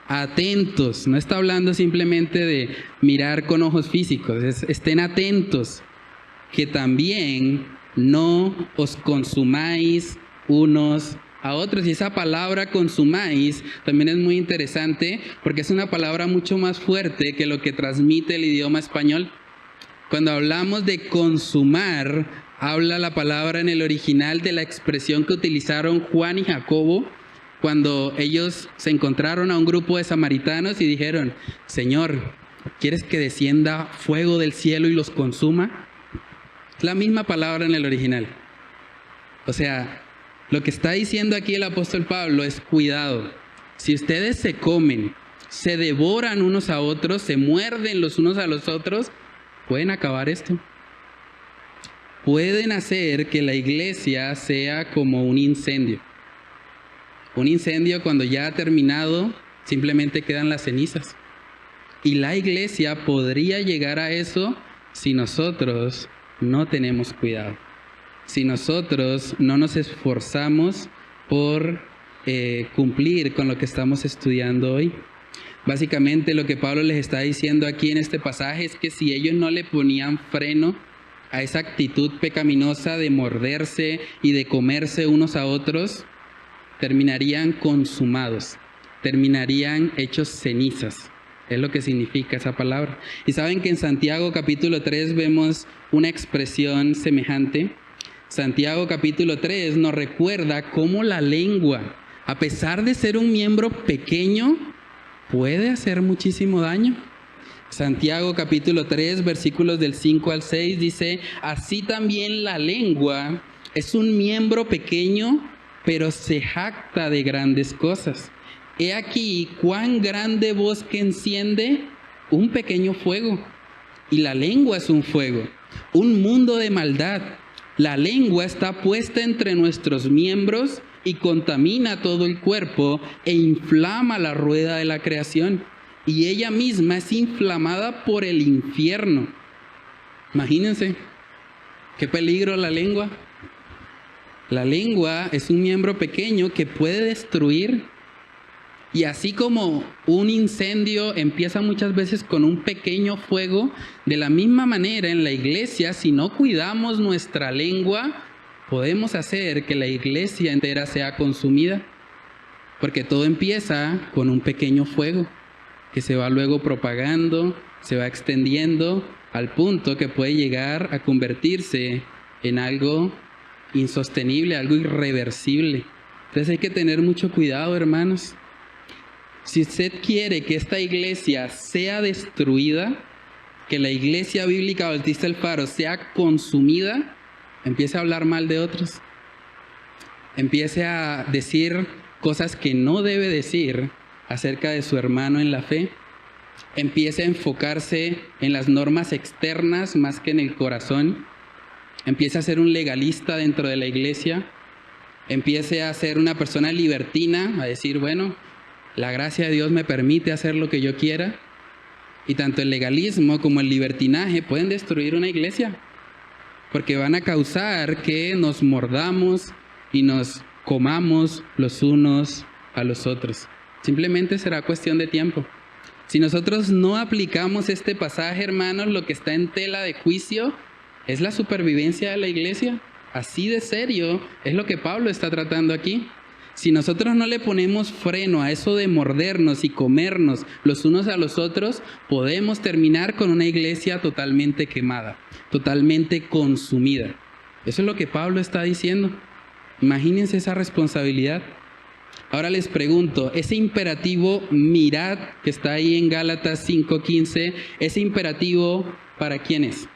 atentos. No está hablando simplemente de mirar con ojos físicos, estén atentos, que también no os consumáis unos a otros. Y esa palabra consumáis también es muy interesante porque es una palabra mucho más fuerte que lo que transmite el idioma español. Cuando hablamos de consumar, habla la palabra en el original de la expresión que utilizaron Juan y Jacobo cuando ellos se encontraron a un grupo de samaritanos y dijeron: Señor, ¿quieres que descienda fuego del cielo y los consuma? Es la misma palabra en el original. O sea, lo que está diciendo aquí el apóstol Pablo es: cuidado, si ustedes se comen, se devoran unos a otros, se muerden los unos a los otros, pueden acabar esto. Pueden hacer que la iglesia sea como un incendio. Un incendio cuando ya ha terminado, simplemente quedan las cenizas. Y la iglesia podría llegar a eso si nosotros no tenemos cuidado. Si nosotros no nos esforzamos por cumplir con lo que estamos estudiando hoy. Básicamente lo que Pablo les está diciendo aquí en este pasaje es que si ellos no le ponían freno a esa actitud pecaminosa de morderse y de comerse unos a otros, terminarían consumados, terminarían hechos cenizas. Es lo que significa esa palabra. Y saben que en Santiago capítulo 3 vemos una expresión semejante. Santiago capítulo 3 nos recuerda cómo la lengua, a pesar de ser un miembro pequeño, puede hacer muchísimo daño. Santiago capítulo 3 versículos del 5 al 6 dice: así también la lengua es un miembro pequeño, pero se jacta de grandes cosas. He aquí cuán grande bosque enciende un pequeño fuego. Y la lengua es un fuego, un mundo de maldad. La lengua está puesta entre nuestros miembros y contamina todo el cuerpo e inflama la rueda de la creación. Y ella misma es inflamada por el infierno. Imagínense, qué peligro la lengua. La lengua es un miembro pequeño que puede destruir. Y así como un incendio empieza muchas veces con un pequeño fuego, de la misma manera en la iglesia, si no cuidamos nuestra lengua, podemos hacer que la iglesia entera sea consumida. Porque todo empieza con un pequeño fuego que se va luego propagando, se va extendiendo al punto que puede llegar a convertirse en algo insostenible, algo irreversible. Entonces hay que tener mucho cuidado, hermanos. Si usted quiere que esta iglesia sea destruida, que la iglesia bíblica Bautista El Faro sea consumida, empiece a hablar mal de otros. Empiece a decir cosas que no debe decir acerca de su hermano en la fe. Empiece a enfocarse en las normas externas más que en el corazón. Empiece a ser un legalista dentro de la iglesia. Empiece a ser una persona libertina, a decir, bueno, la gracia de Dios me permite hacer lo que yo quiera. Y tanto el legalismo como el libertinaje pueden destruir una iglesia, porque van a causar que nos mordamos y nos comamos los unos a los otros. Simplemente será cuestión de tiempo. Si nosotros no aplicamos este pasaje, hermanos, lo que está en tela de juicio es la supervivencia de la iglesia. Así de serio es lo que Pablo está tratando aquí. Si nosotros no le ponemos freno a eso de mordernos y comernos los unos a los otros, podemos terminar con una iglesia totalmente quemada, totalmente consumida. Eso es lo que Pablo está diciendo. Imagínense esa responsabilidad. Ahora les pregunto, ese imperativo mirad que está ahí en Gálatas 5:15, ¿ese imperativo para quién es?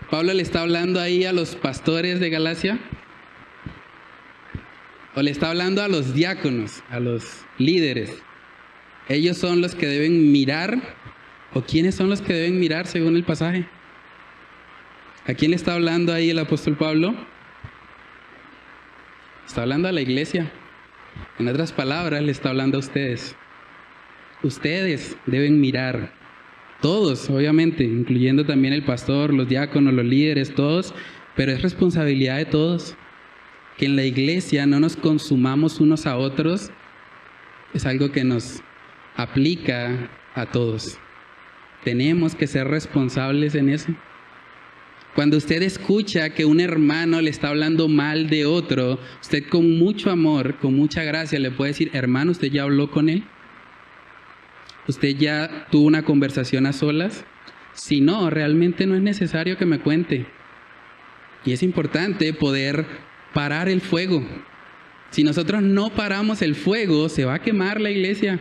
¿Pablo le está hablando ahí a los pastores de Galacia? ¿O le está hablando a los diáconos, a los líderes? ¿Ellos son los que deben mirar? ¿O quiénes son los que deben mirar según el pasaje? ¿A quién le está hablando ahí el apóstol Pablo? Está hablando a la iglesia. En otras palabras, le está hablando a ustedes. Ustedes deben mirar. Todos, obviamente, incluyendo también el pastor, los diáconos, los líderes, todos. Pero es responsabilidad de todos. Que en la iglesia no nos consumamos unos a otros. Es algo que nos aplica a todos. Tenemos que ser responsables en eso. Cuando usted escucha que un hermano le está hablando mal de otro, usted con mucho amor, con mucha gracia le puede decir, hermano, ¿usted ya habló con él? ¿Usted ya tuvo una conversación a solas? Si no, realmente no es necesario que me cuente. Y es importante poder parar el fuego. Si nosotros no paramos el fuego, se va a quemar la iglesia.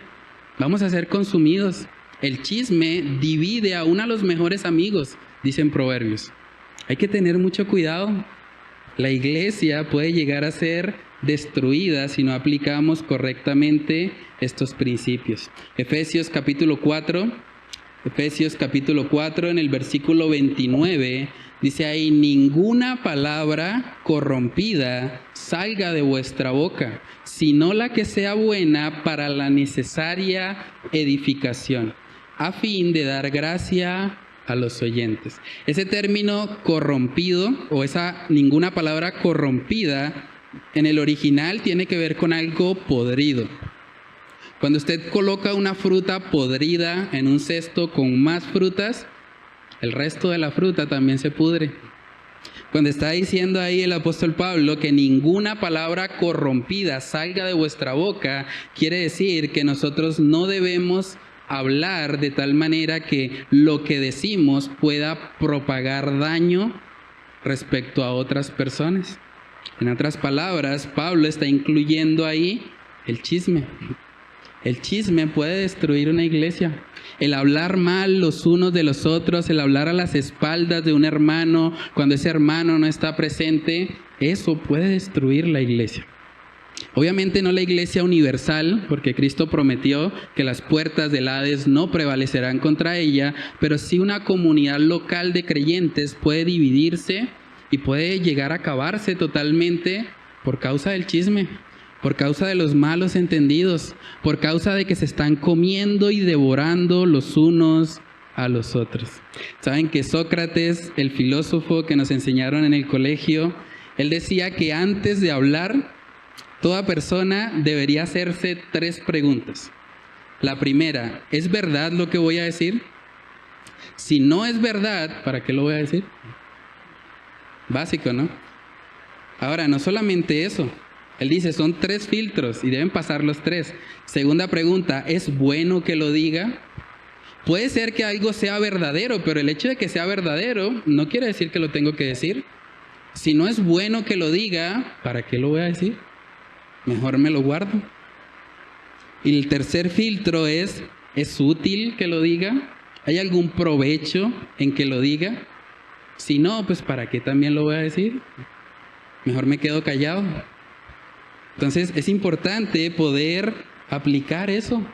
Vamos a ser consumidos. El chisme divide aún a los mejores amigos, dicen Proverbios. Hay que tener mucho cuidado. La iglesia puede llegar a ser destruida si no aplicamos correctamente estos principios. Efesios capítulo 4 en el versículo 29, dice ahí, ninguna palabra corrompida salga de vuestra boca, sino la que sea buena para la necesaria edificación, a fin de dar gracia a los oyentes. Ese término corrompido o esa ninguna palabra corrompida en el original tiene que ver con algo podrido. Cuando usted coloca una fruta podrida en un cesto con más frutas, el resto de la fruta también se pudre. Cuando está diciendo ahí el apóstol Pablo que ninguna palabra corrompida salga de vuestra boca, quiere decir que nosotros no debemos hablar de tal manera que lo que decimos pueda propagar daño respecto a otras personas. En otras palabras, Pablo está incluyendo ahí el chisme. El chisme puede destruir una iglesia. El hablar mal los unos de los otros, el hablar a las espaldas de un hermano cuando ese hermano no está presente, eso puede destruir la iglesia. Obviamente no la iglesia universal, porque Cristo prometió que las puertas del Hades no prevalecerán contra ella, pero sí una comunidad local de creyentes puede dividirse y puede llegar a acabarse totalmente por causa del chisme, por causa de los malos entendidos, por causa de que se están comiendo y devorando los unos a los otros. Saben que Sócrates, el filósofo que nos enseñaron en el colegio, él decía que antes de hablar, toda persona debería hacerse 3 preguntas. La primera, ¿es verdad lo que voy a decir? Si no es verdad, ¿para qué lo voy a decir? Básico, ¿no? Ahora, no solamente eso. Él dice, son 3 filtros y deben pasar los 3. Segunda pregunta, ¿es bueno que lo diga? Puede ser que algo sea verdadero, pero el hecho de que sea verdadero no quiere decir que lo tengo que decir. Si no es bueno que lo diga, ¿para qué lo voy a decir? Mejor me lo guardo. Y el tercer filtro ¿es útil que lo diga? ¿Hay algún provecho en que lo diga? Si no, pues ¿para qué también lo voy a decir? Mejor me quedo callado. Entonces es importante poder aplicar eso.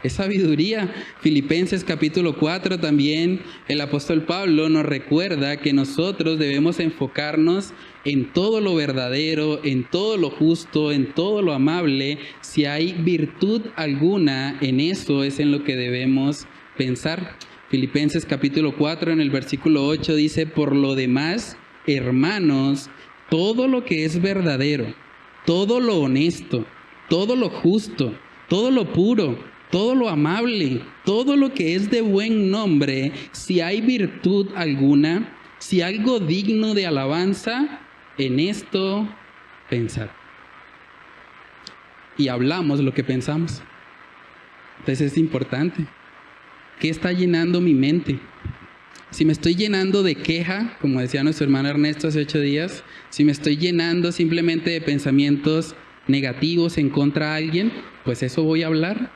Es sabiduría. Filipenses capítulo 4 también el apóstol Pablo nos recuerda que nosotros debemos enfocarnos en todo lo verdadero, en todo lo justo, en todo lo amable. Si hay virtud alguna, en eso es en lo que debemos pensar. Filipenses capítulo 4 en el versículo 8 dice: por lo demás, hermanos, todo lo que es verdadero, todo lo honesto, todo lo justo, todo lo puro, todo lo amable, todo lo que es de buen nombre, si hay virtud alguna, si algo digno de alabanza, en esto pensar. Y hablamos lo que pensamos. Entonces es importante. ¿Qué está llenando mi mente? Si me estoy llenando de queja, como decía nuestro hermano Ernesto hace 8 días, si me estoy llenando simplemente de pensamientos negativos en contra de alguien, pues eso voy a hablar.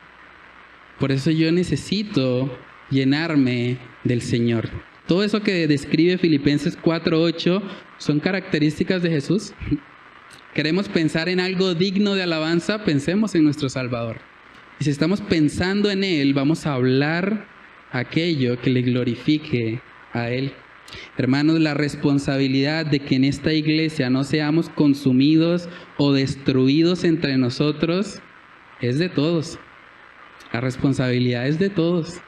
Por eso yo necesito llenarme del Señor. Todo eso que describe Filipenses 4:8 son características de Jesús. Queremos pensar en algo digno de alabanza, pensemos en nuestro Salvador. Y si estamos pensando en Él, vamos a hablar aquello que le glorifique a Él. Hermanos, la responsabilidad de que en esta iglesia no seamos consumidos o destruidos entre nosotros es de todos. La responsabilidad es de todos.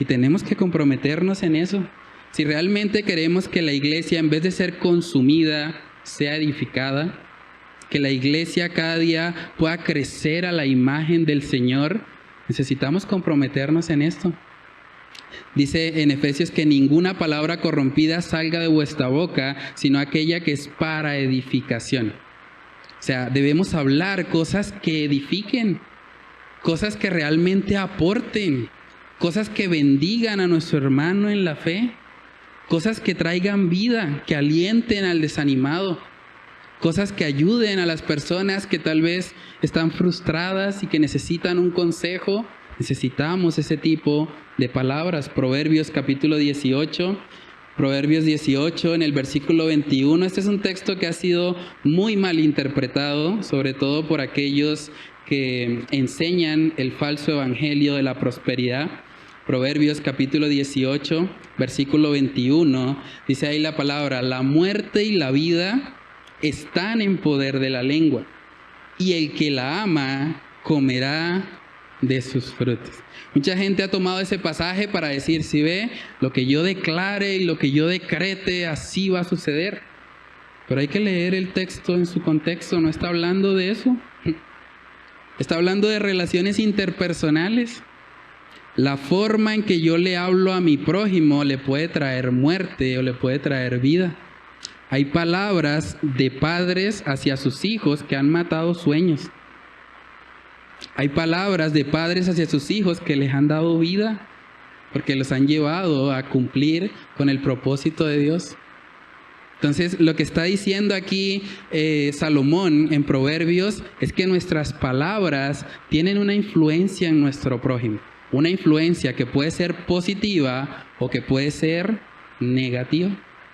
Y tenemos que comprometernos en eso. Si realmente queremos que la iglesia, en vez de ser consumida, sea edificada, que la iglesia cada día pueda crecer a la imagen del Señor, necesitamos comprometernos en esto. Dice en Efesios que ninguna palabra corrompida salga de vuestra boca, sino aquella que es para edificación. O sea, debemos hablar cosas que edifiquen, cosas que realmente aporten, cosas que bendigan a nuestro hermano en la fe, cosas que traigan vida, que alienten al desanimado, cosas que ayuden a las personas que tal vez están frustradas y que necesitan un consejo. Necesitamos ese tipo de palabras. Proverbios capítulo 18, Proverbios 18 en el versículo 21. Este es un texto que ha sido muy mal interpretado, sobre todo por aquellos que enseñan el falso evangelio de la prosperidad. Proverbios capítulo 18, versículo 21, dice ahí la palabra: la muerte y la vida están en poder de la lengua, y el que la ama comerá de sus frutos. Mucha gente ha tomado ese pasaje para decir: si ve, lo que yo declare y lo que yo decrete, así va a suceder. Pero hay que leer el texto en su contexto, no está hablando de eso. Está hablando de relaciones interpersonales. La forma en que yo le hablo a mi prójimo le puede traer muerte o le puede traer vida. Hay palabras de padres hacia sus hijos que han matado sueños. Hay palabras de padres hacia sus hijos que les han dado vida porque los han llevado a cumplir con el propósito de Dios. Entonces, lo que está diciendo aquí Salomón en Proverbios es que nuestras palabras tienen una influencia en nuestro prójimo. Una influencia que puede ser positiva o que puede ser negativa.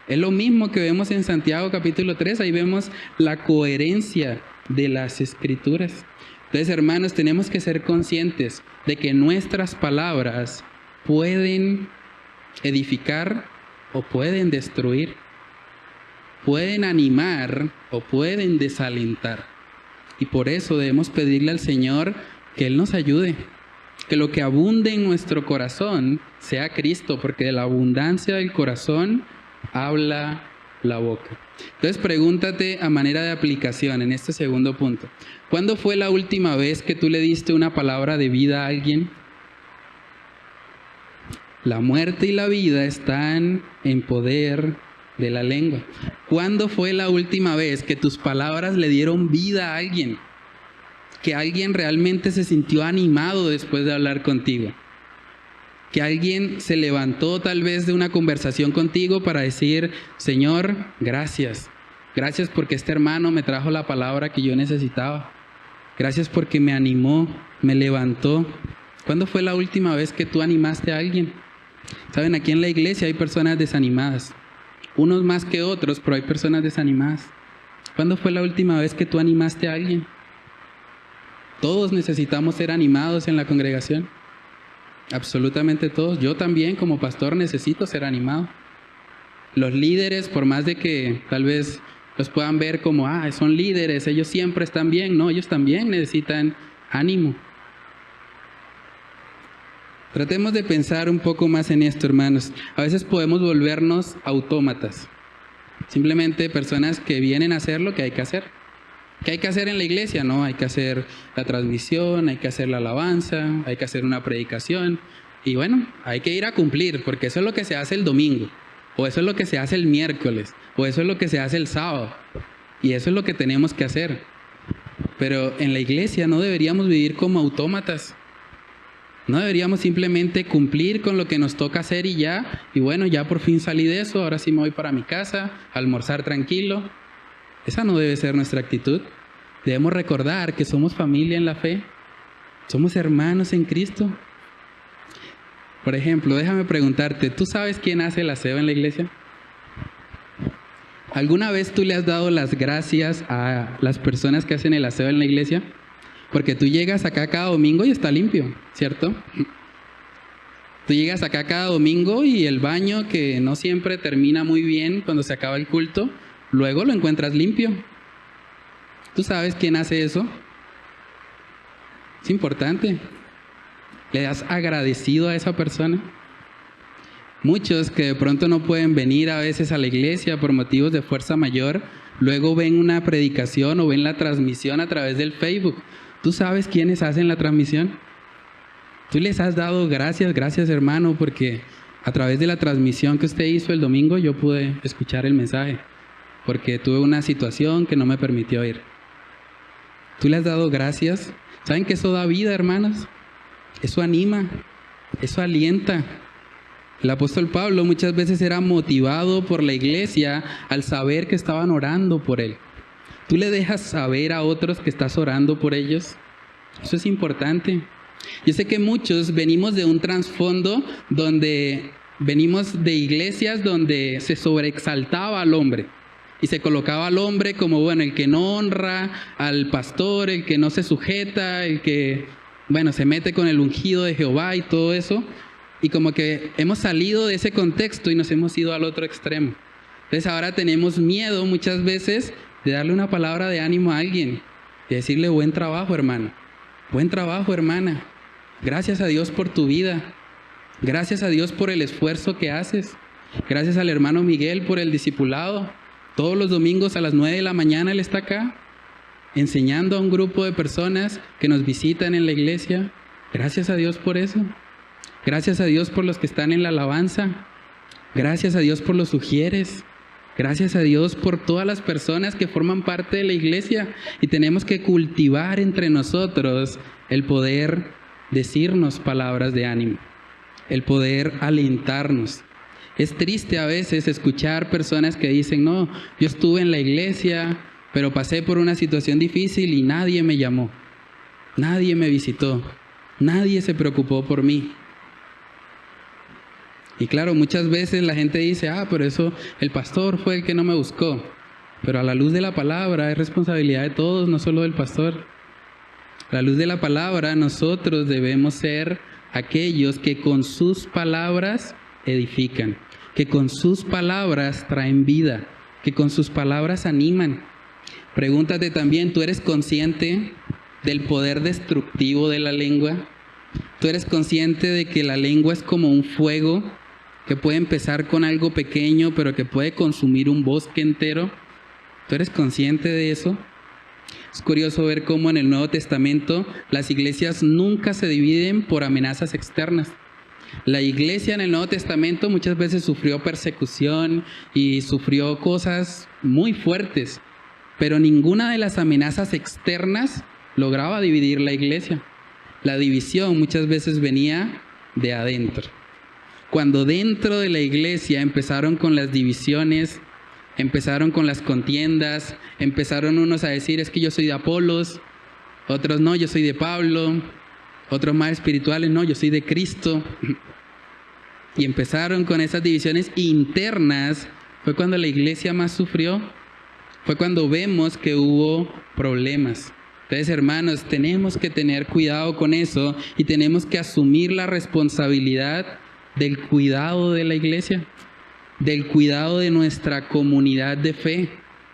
Es lo mismo que vemos en Santiago capítulo 3. Ahí vemos la coherencia de las Escrituras. Entonces, hermanos, tenemos que ser conscientes de que nuestras palabras pueden edificar o pueden destruir. Pueden animar o pueden desalentar. Y por eso debemos pedirle al Señor que Él nos ayude. Que lo que abunde en nuestro corazón sea Cristo, porque de la abundancia del corazón habla la boca. Entonces pregúntate a manera de aplicación en este segundo punto: ¿cuándo fue la última vez que tú le diste una palabra de vida a alguien? La muerte y la vida están en poder de la lengua. ¿Cuándo fue la última vez que tus palabras le dieron vida a alguien? Que alguien realmente se sintió animado después de hablar contigo. Que alguien se levantó tal vez de una conversación contigo para decir: Señor, gracias. Gracias porque este hermano me trajo la palabra que yo necesitaba. Gracias porque me animó, me levantó. ¿Cuándo fue la última vez que tú animaste a alguien? Saben, aquí en la iglesia hay personas desanimadas. Unos más que otros, pero hay personas desanimadas. ¿Cuándo fue la última vez que tú animaste a alguien? Todos necesitamos ser animados en la congregación. Absolutamente todos. Yo también como pastor necesito ser animado. Los líderes, por más de que tal vez los puedan ver como, son líderes, ellos siempre están bien. No, ellos también necesitan ánimo. Tratemos de pensar un poco más en esto, hermanos. A veces podemos volvernos autómatas. Simplemente personas que vienen a hacer lo que hay que hacer. ¿Qué hay que hacer en la iglesia? No, hay que hacer la transmisión, hay que hacer la alabanza, hay que hacer una predicación. Y bueno, hay que ir a cumplir, porque eso es lo que se hace el domingo, o eso es lo que se hace el miércoles, o eso es lo que se hace el sábado. Y eso es lo que tenemos que hacer. Pero en la iglesia no deberíamos vivir como autómatas. No deberíamos simplemente cumplir con lo que nos toca hacer y ya. Y bueno, ya por fin salí de eso, ahora sí me voy para mi casa, a almorzar tranquilo. Esa no debe ser nuestra actitud. Debemos recordar que somos familia en la fe. Somos hermanos en Cristo. Por ejemplo, déjame preguntarte, ¿tú sabes quién hace el aseo en la iglesia? ¿Alguna vez tú le has dado las gracias a las personas que hacen el aseo en la iglesia? Porque tú llegas acá cada domingo y está limpio, ¿cierto? Tú llegas acá cada domingo y el baño, que no siempre termina muy bien cuando se acaba el culto, luego lo encuentras limpio. ¿Tú sabes quién hace eso? Es importante. ¿Le has agradecido a esa persona? Muchos que de pronto no pueden venir a veces a la iglesia por motivos de fuerza mayor, luego ven una predicación o ven la transmisión a través del Facebook. ¿Tú sabes quiénes hacen la transmisión? Tú les has dado gracias hermano, porque a través de la transmisión que usted hizo el domingo yo pude escuchar el mensaje, porque tuve una situación que no me permitió ir. ¿Tú le has dado gracias? ¿Saben que eso da vida, hermanos? Eso anima, eso alienta. El apóstol Pablo muchas veces era motivado por la iglesia al saber que estaban orando por él. ¿Tú le dejas saber a otros que estás orando por ellos? Eso es importante. Yo sé que muchos venimos de un trasfondo donde venimos de iglesias donde se sobreexaltaba al hombre y se colocaba al hombre como, bueno, el que no honra al pastor, el que no se sujeta, el que, bueno, se mete con el ungido de Jehová y todo eso. Y como que hemos salido de ese contexto y nos hemos ido al otro extremo. Entonces ahora tenemos miedo muchas veces de darle una palabra de ánimo a alguien, de decirle buen trabajo, hermano, buen trabajo, hermana, gracias a Dios por tu vida, gracias a Dios por el esfuerzo que haces, gracias al hermano Miguel por el discipulado. Todos los domingos a las 9 de la mañana él está acá enseñando a un grupo de personas que nos visitan en la iglesia. Gracias a Dios por eso. Gracias a Dios por los que están en la alabanza. Gracias a Dios por los ujieres. Gracias a Dios por todas las personas que forman parte de la iglesia. Y tenemos que cultivar entre nosotros el poder decirnos palabras de ánimo, el poder alentarnos. Es triste a veces escuchar personas que dicen, no, yo estuve en la iglesia, pero pasé por una situación difícil y nadie me llamó, nadie me visitó, nadie se preocupó por mí. Y claro, muchas veces la gente dice, pero eso, el pastor fue el que no me buscó. Pero a la luz de la palabra es responsabilidad de todos, no solo del pastor. A la luz de la palabra nosotros debemos ser aquellos que con sus palabras edifican, que con sus palabras traen vida, que con sus palabras animan. Pregúntate también, ¿tú eres consciente del poder destructivo de la lengua? ¿Tú eres consciente de que la lengua es como un fuego que puede empezar con algo pequeño, pero que puede consumir un bosque entero? ¿Tú eres consciente de eso? Es curioso ver cómo en el Nuevo Testamento las iglesias nunca se dividen por amenazas externas. La iglesia en el Nuevo Testamento muchas veces sufrió persecución y sufrió cosas muy fuertes, pero ninguna de las amenazas externas lograba dividir la iglesia. La división muchas veces venía de adentro. Cuando dentro de la iglesia empezaron con las divisiones, empezaron con las contiendas, empezaron unos a decir, es que yo soy de Apolos, otros no, yo soy de Pablo, otros más espirituales, no, yo soy de Cristo. Y empezaron con esas divisiones internas, fue cuando la iglesia más sufrió, fue cuando vemos que hubo problemas. Entonces, hermanos, tenemos que tener cuidado con eso y tenemos que asumir la responsabilidad del cuidado de la iglesia, del cuidado de nuestra comunidad de fe,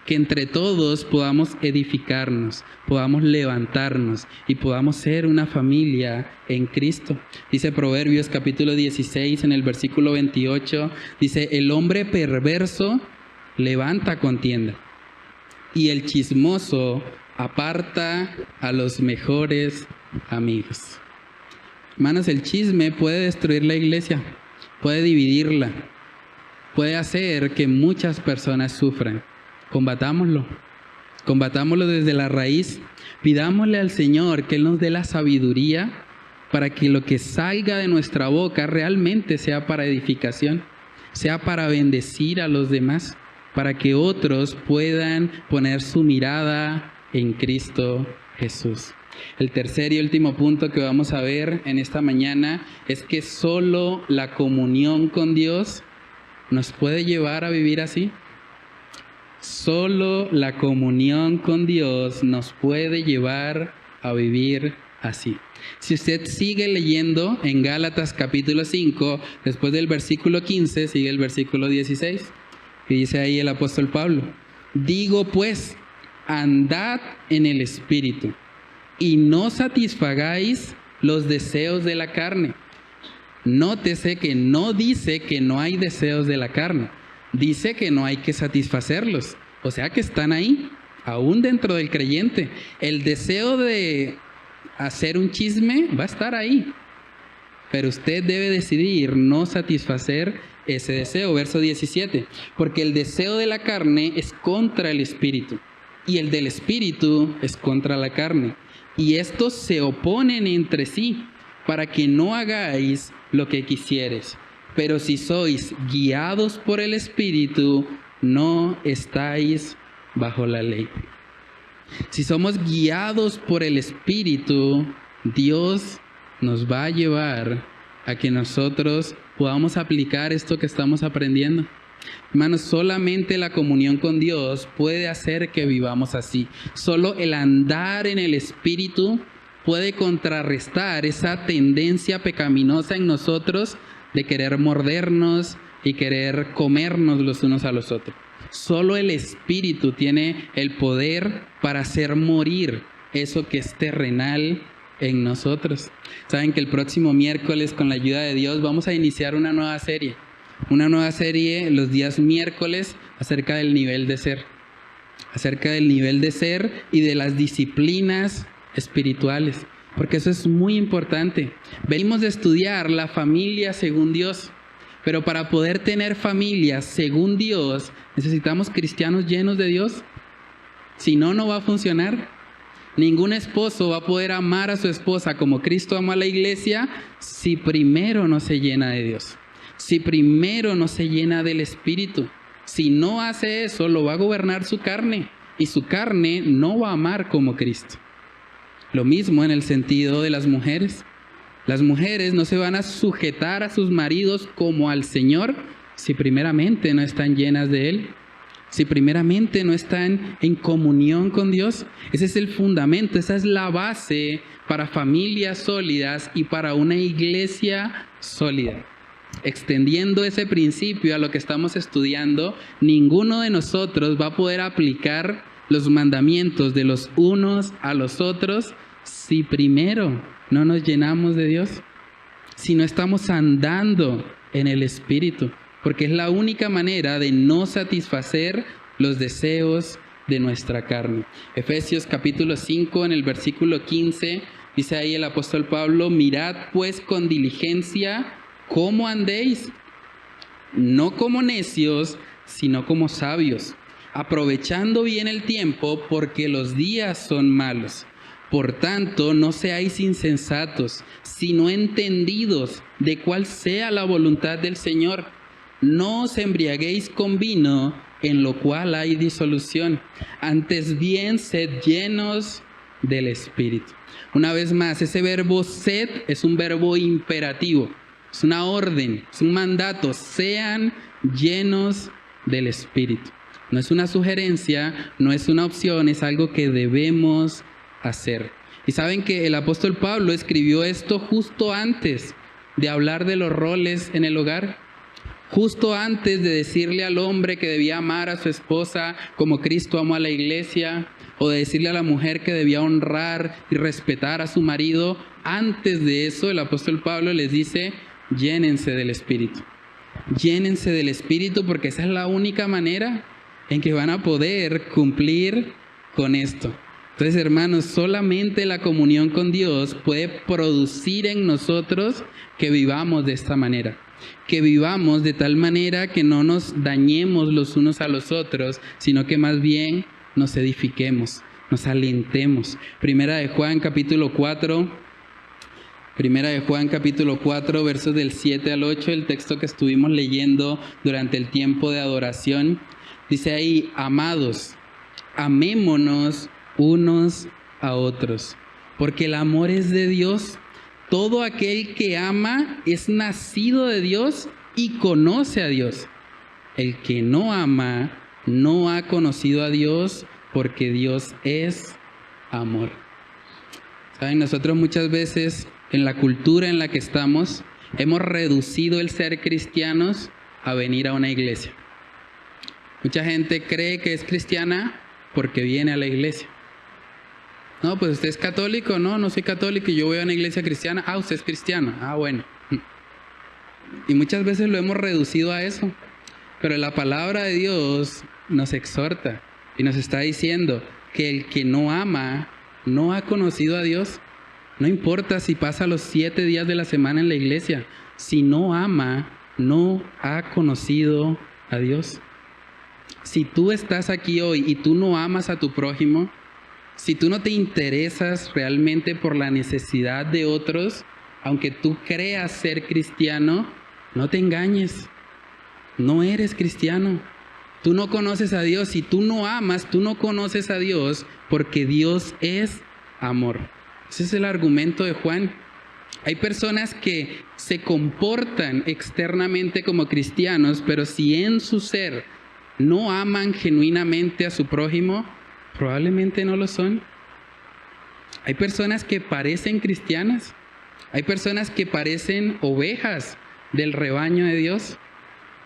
que entre todos podamos edificarnos, podamos levantarnos y podamos ser una familia en Cristo. Dice Proverbios capítulo 16 en el versículo 28, dice, el hombre perverso levanta contienda y el chismoso aparta a los mejores amigos. Hermanos, el chisme puede destruir la iglesia, puede dividirla, puede hacer que muchas personas sufran. Combatámoslo desde la raíz. Pidámosle al Señor que Él nos dé la sabiduría para que lo que salga de nuestra boca realmente sea para edificación, sea para bendecir a los demás, para que otros puedan poner su mirada en Cristo Jesús. El tercer y último punto que vamos a ver en esta mañana es que solo la comunión con Dios nos puede llevar a vivir así. Solo la comunión con Dios nos puede llevar a vivir así. Si usted sigue leyendo en Gálatas capítulo 5, después del versículo 15, sigue el versículo 16, y dice ahí el apóstol Pablo, digo pues, andad en el Espíritu, y no satisfagáis los deseos de la carne. Nótese que no dice que no hay deseos de la carne. Dice que no hay que satisfacerlos, o sea que están ahí, aún dentro del creyente. El deseo de hacer un chisme va a estar ahí, pero usted debe decidir no satisfacer ese deseo. Verso 17, porque el deseo de la carne es contra el espíritu, y el del espíritu es contra la carne, y estos se oponen entre sí, para que no hagáis lo que quisieres. Pero si sois guiados por el Espíritu, no estáis bajo la ley. Si somos guiados por el Espíritu, Dios nos va a llevar a que nosotros podamos aplicar esto que estamos aprendiendo. Hermanos, solamente la comunión con Dios puede hacer que vivamos así. Solo el andar en el Espíritu puede contrarrestar esa tendencia pecaminosa en nosotros de querer mordernos y querer comernos los unos a los otros. Solo el Espíritu tiene el poder para hacer morir eso que es terrenal en nosotros. Saben que el próximo miércoles, con la ayuda de Dios, vamos a iniciar una nueva serie los días miércoles acerca del nivel de ser. Acerca del nivel de ser y de las disciplinas espirituales. Porque eso es muy importante. Venimos de estudiar la familia según Dios, pero para poder tener familia según Dios, necesitamos cristianos llenos de Dios. Si no, no va a funcionar. Ningún esposo va a poder amar a su esposa como Cristo ama a la iglesia si primero no se llena de Dios, si primero no se llena del Espíritu. Si no hace eso, lo va a gobernar su carne, y su carne no va a amar como Cristo. Lo mismo en el sentido de las mujeres. Las mujeres no se van a sujetar a sus maridos como al Señor si primeramente no están llenas de Él, si primeramente no están en comunión con Dios. Ese es el fundamento, esa es la base para familias sólidas y para una iglesia sólida. Extendiendo ese principio a lo que estamos estudiando, ninguno de nosotros va a poder aplicar los mandamientos de los unos a los otros si primero no nos llenamos de Dios, si no estamos andando en el Espíritu, porque es la única manera de no satisfacer los deseos de nuestra carne. Efesios capítulo 5 en el versículo 15 dice ahí el apóstol Pablo, mirad pues con diligencia cómo andéis, no como necios, sino como sabios, aprovechando bien el tiempo, porque los días son malos. Por tanto, no seáis insensatos, sino entendidos de cuál sea la voluntad del Señor. No os embriaguéis con vino, en lo cual hay disolución. Antes bien, sed llenos del Espíritu. Una vez más, ese verbo sed es un verbo imperativo. Es una orden, es un mandato. Sean llenos del Espíritu. No es una sugerencia, no es una opción, es algo que debemos hacer. Y saben que el apóstol Pablo escribió esto justo antes de hablar de los roles en el hogar, justo antes de decirle al hombre que debía amar a su esposa como Cristo amó a la iglesia, o de decirle a la mujer que debía honrar y respetar a su marido. Antes de eso, el apóstol Pablo les dice: llénense del Espíritu. Llénense del Espíritu, porque esa es la única manera en que van a poder cumplir con esto. Entonces, hermanos, solamente la comunión con Dios puede producir en nosotros que vivamos de esta manera. Que vivamos de tal manera que no nos dañemos los unos a los otros, sino que más bien nos edifiquemos, nos alentemos. Primera de Juan capítulo 4, versos del 7 al 8, el texto que estuvimos leyendo durante el tiempo de adoración. Dice ahí: amados, amémonos unos a otros, porque el amor es de Dios. Todo aquel que ama es nacido de Dios y conoce a Dios. El que no ama no ha conocido a Dios, porque Dios es amor. Saben, nosotros muchas veces en la cultura en la que estamos hemos reducido el ser cristianos a venir a una iglesia. Mucha gente cree que es cristiana porque viene a la iglesia. No, pues usted es católico. No, no soy católico y yo voy a una iglesia cristiana. Ah, usted es cristiano. Ah, bueno. Y muchas veces lo hemos reducido a eso. Pero la palabra de Dios nos exhorta y nos está diciendo que el que no ama no ha conocido a Dios. No importa si pasa los 7 días de la semana en la iglesia. Si no ama, no ha conocido a Dios. Si tú estás aquí hoy y tú no amas a tu prójimo, si tú no te interesas realmente por la necesidad de otros, aunque tú creas ser cristiano, no te engañes. No eres cristiano. Tú no conoces a Dios. Si tú no amas, tú no conoces a Dios, porque Dios es amor. Ese es el argumento de Juan. Hay personas que se comportan externamente como cristianos, pero si en su ser no aman genuinamente a su prójimo, probablemente no lo son. Hay personas que parecen cristianas. Hay personas que parecen ovejas del rebaño de Dios.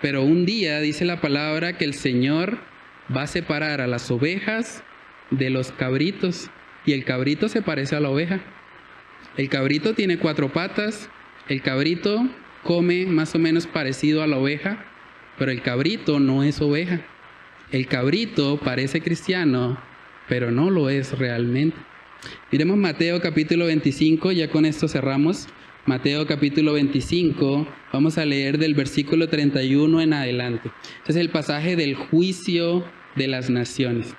Pero un día dice la palabra que el Señor va a separar a las ovejas de los cabritos. Y el cabrito se parece a la oveja. El cabrito tiene 4 patas. El cabrito come más o menos parecido a la oveja. Pero el cabrito no es oveja. El cabrito parece cristiano, pero no lo es realmente. Miremos Mateo capítulo 25, ya con esto cerramos. Mateo capítulo 25, vamos a leer del versículo 31 en adelante. Este es el pasaje del juicio de las naciones.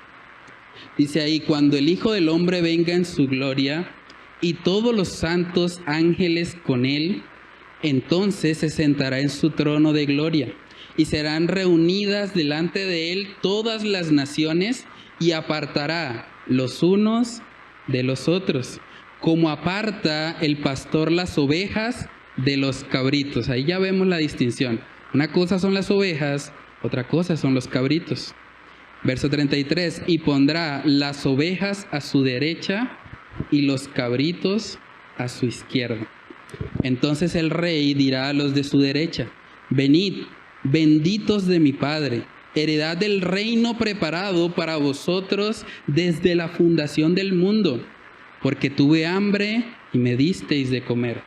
Dice ahí: cuando el Hijo del Hombre venga en su gloria y todos los santos ángeles con él, entonces se sentará en su trono de gloria y serán reunidas delante de él todas las naciones, y apartará los unos de los otros, como aparta el pastor las ovejas de los cabritos. Ahí ya vemos la distinción. Una cosa son las ovejas, otra cosa son los cabritos. Verso 33, y pondrá las ovejas a su derecha y los cabritos a su izquierda. Entonces el rey dirá a los de su derecha: venid, benditos de mi Padre, heredad del reino preparado para vosotros desde la fundación del mundo, porque tuve hambre y me disteis de comer,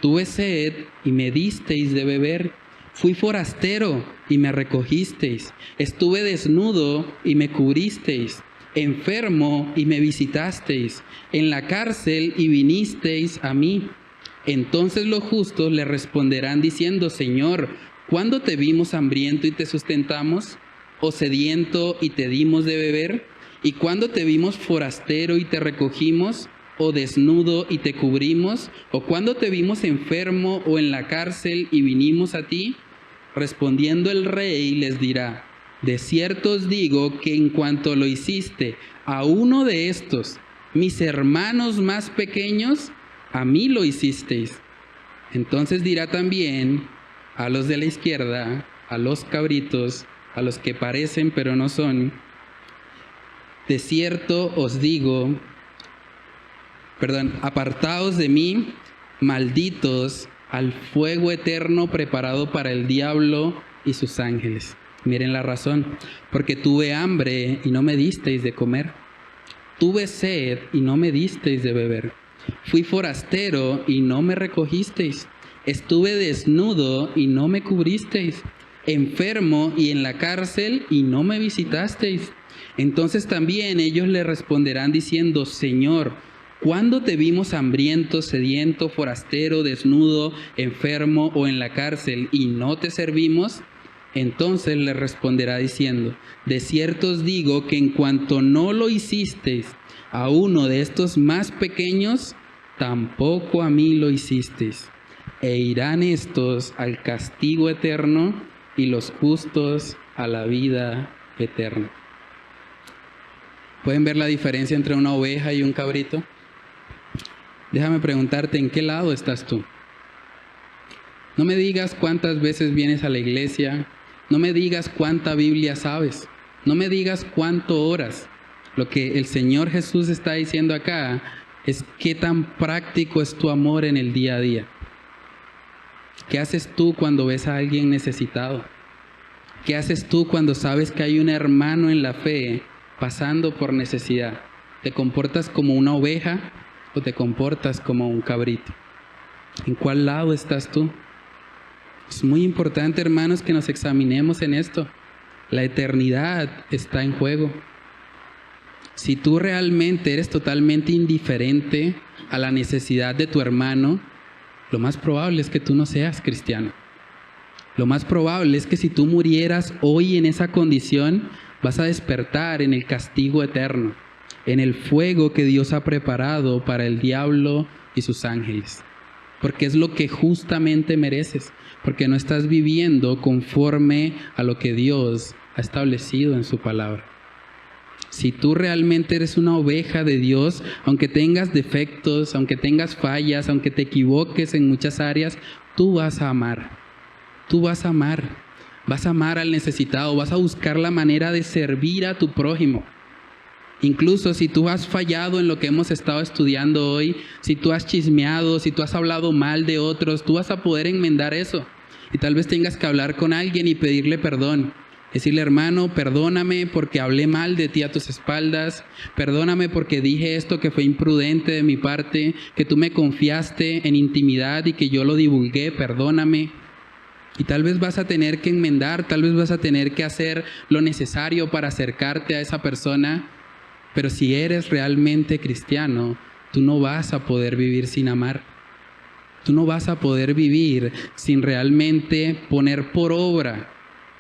tuve sed y me disteis de beber, fui forastero y me recogisteis, estuve desnudo y me cubristeis, enfermo y me visitasteis, en la cárcel y vinisteis a mí. Entonces los justos le responderán diciendo: Señor, ¿cuándo te vimos hambriento y te sustentamos? ¿O sediento y te dimos de beber? ¿Y cuándo te vimos forastero y te recogimos? ¿O desnudo y te cubrimos? ¿O cuándo te vimos enfermo o en la cárcel y vinimos a ti? Respondiendo el rey les dirá: de cierto os digo que en cuanto lo hiciste a uno de estos, mis hermanos más pequeños, a mí lo hicisteis. Entonces dirá también a los de la izquierda, a los cabritos, a los que parecen pero no son: de cierto os digo apartaos de mí, malditos, al fuego eterno preparado para el diablo y sus ángeles. Miren la razón, porque tuve hambre y no me disteis de comer, tuve sed y no me disteis de beber, fui forastero y no me recogisteis, estuve desnudo y no me cubristeis, enfermo y en la cárcel y no me visitasteis. Entonces también ellos le responderán diciendo: Señor, ¿cuándo te vimos hambriento, sediento, forastero, desnudo, enfermo o en la cárcel y no te servimos? Entonces le responderá diciendo: de cierto os digo que en cuanto no lo hicisteis a uno de estos más pequeños, tampoco a mí lo hicisteis. E irán estos al castigo eterno y los justos a la vida eterna. ¿Pueden ver la diferencia entre una oveja y un cabrito? Déjame preguntarte, ¿en qué lado estás tú? No me digas cuántas veces vienes a la iglesia, no me digas cuánta Biblia sabes, no me digas cuánto oras. Lo que el Señor Jesús está diciendo acá es qué tan práctico es tu amor en el día a día. ¿Qué haces tú cuando ves a alguien necesitado? ¿Qué haces tú cuando sabes que hay un hermano en la fe pasando por necesidad? ¿Te comportas como una oveja o te comportas como un cabrito? ¿En cuál lado estás tú? Es muy importante, hermanos, que nos examinemos en esto. La eternidad está en juego. Si tú realmente eres totalmente indiferente a la necesidad de tu hermano, lo más probable es que tú no seas cristiano. Lo más probable es que si tú murieras hoy en esa condición, vas a despertar en el castigo eterno, en el fuego que Dios ha preparado para el diablo y sus ángeles. Porque es lo que justamente mereces, porque no estás viviendo conforme a lo que Dios ha establecido en su palabra. Si tú realmente eres una oveja de Dios, aunque tengas defectos, aunque tengas fallas, aunque te equivoques en muchas áreas, tú vas a amar. Tú vas a amar. Vas a amar al necesitado, vas a buscar la manera de servir a tu prójimo. Incluso si tú has fallado en lo que hemos estado estudiando hoy, si tú has chismeado, si tú has hablado mal de otros, tú vas a poder enmendar eso. Y tal vez tengas que hablar con alguien y pedirle perdón. Decirle: hermano, perdóname porque hablé mal de ti a tus espaldas. Perdóname porque dije esto que fue imprudente de mi parte, que tú me confiaste en intimidad y que yo lo divulgué. Perdóname. Y tal vez vas a tener que enmendar, tal vez vas a tener que hacer lo necesario para acercarte a esa persona. Pero si eres realmente cristiano, tú no vas a poder vivir sin amar. Tú no vas a poder vivir sin realmente poner por obra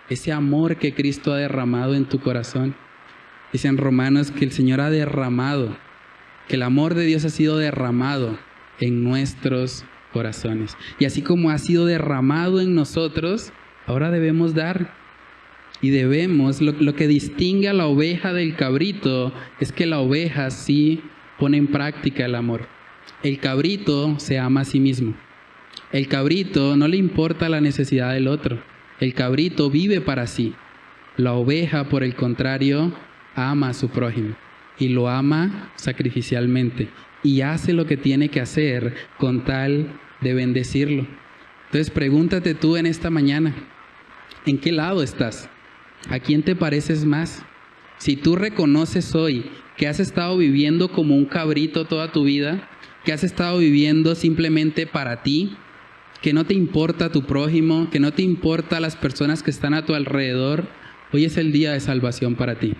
ese amor que Cristo ha derramado en tu corazón. Dice en Romanos que el Señor ha derramado, que el amor de Dios ha sido derramado en nuestros corazones. Y así como ha sido derramado en nosotros, ahora debemos dar. Y debemos, lo que distingue a la oveja del cabrito es que la oveja sí pone en práctica el amor. El cabrito se ama a sí mismo. El cabrito no le importa la necesidad del otro. El cabrito vive para sí. La oveja, por el contrario, ama a su prójimo y lo ama sacrificialmente y hace lo que tiene que hacer con tal de bendecirlo. Entonces pregúntate tú en esta mañana, ¿en qué lado estás? ¿A quién te pareces más? Si tú reconoces hoy que has estado viviendo como un cabrito toda tu vida, que has estado viviendo simplemente para ti, que no te importa tu prójimo, que no te importa las personas que están a tu alrededor, hoy es el día de salvación para ti.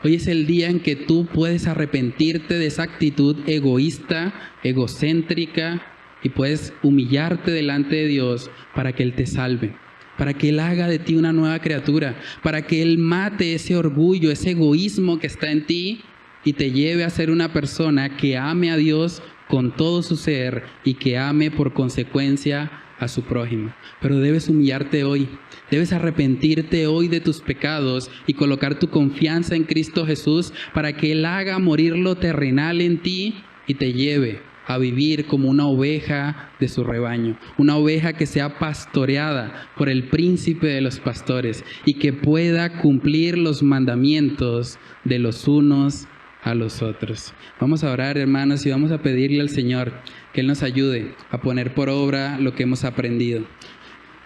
Hoy es el día en que tú puedes arrepentirte de esa actitud egoísta, egocéntrica, y puedes humillarte delante de Dios para que Él te salve, para que Él haga de ti una nueva criatura, para que Él mate ese orgullo, ese egoísmo que está en ti y te lleve a ser una persona que ame a Dios con todo su ser y que ame por consecuencia a su prójimo. Pero debes humillarte hoy, debes arrepentirte hoy de tus pecados y colocar tu confianza en Cristo Jesús para que Él haga morir lo terrenal en ti y te lleve a vivir como una oveja de su rebaño, una oveja que sea pastoreada por el príncipe de los pastores y que pueda cumplir los mandamientos de los unos a los otros. Vamos a orar, hermanos, y vamos a pedirle al Señor que Él nos ayude a poner por obra lo que hemos aprendido.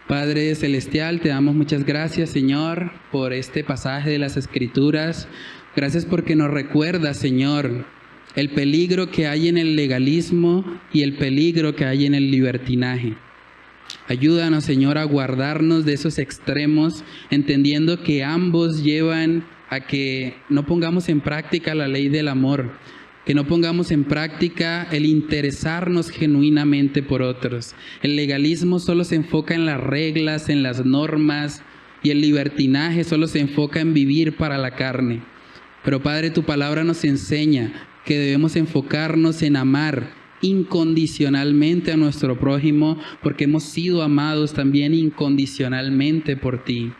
Padre Celestial, te damos muchas gracias, Señor, por este pasaje de las Escrituras. Gracias porque nos recuerda, Señor, el peligro que hay en el legalismo y el peligro que hay en el libertinaje. Ayúdanos, Señor, a guardarnos de esos extremos, entendiendo que ambos llevan a que no pongamos en práctica la ley del amor, que no pongamos en práctica el interesarnos genuinamente por otros. El legalismo solo se enfoca en las reglas, en las normas, y el libertinaje solo se enfoca en vivir para la carne. Pero Padre, tu palabra nos enseña que debemos enfocarnos en amar incondicionalmente a nuestro prójimo, porque hemos sido amados también incondicionalmente por ti.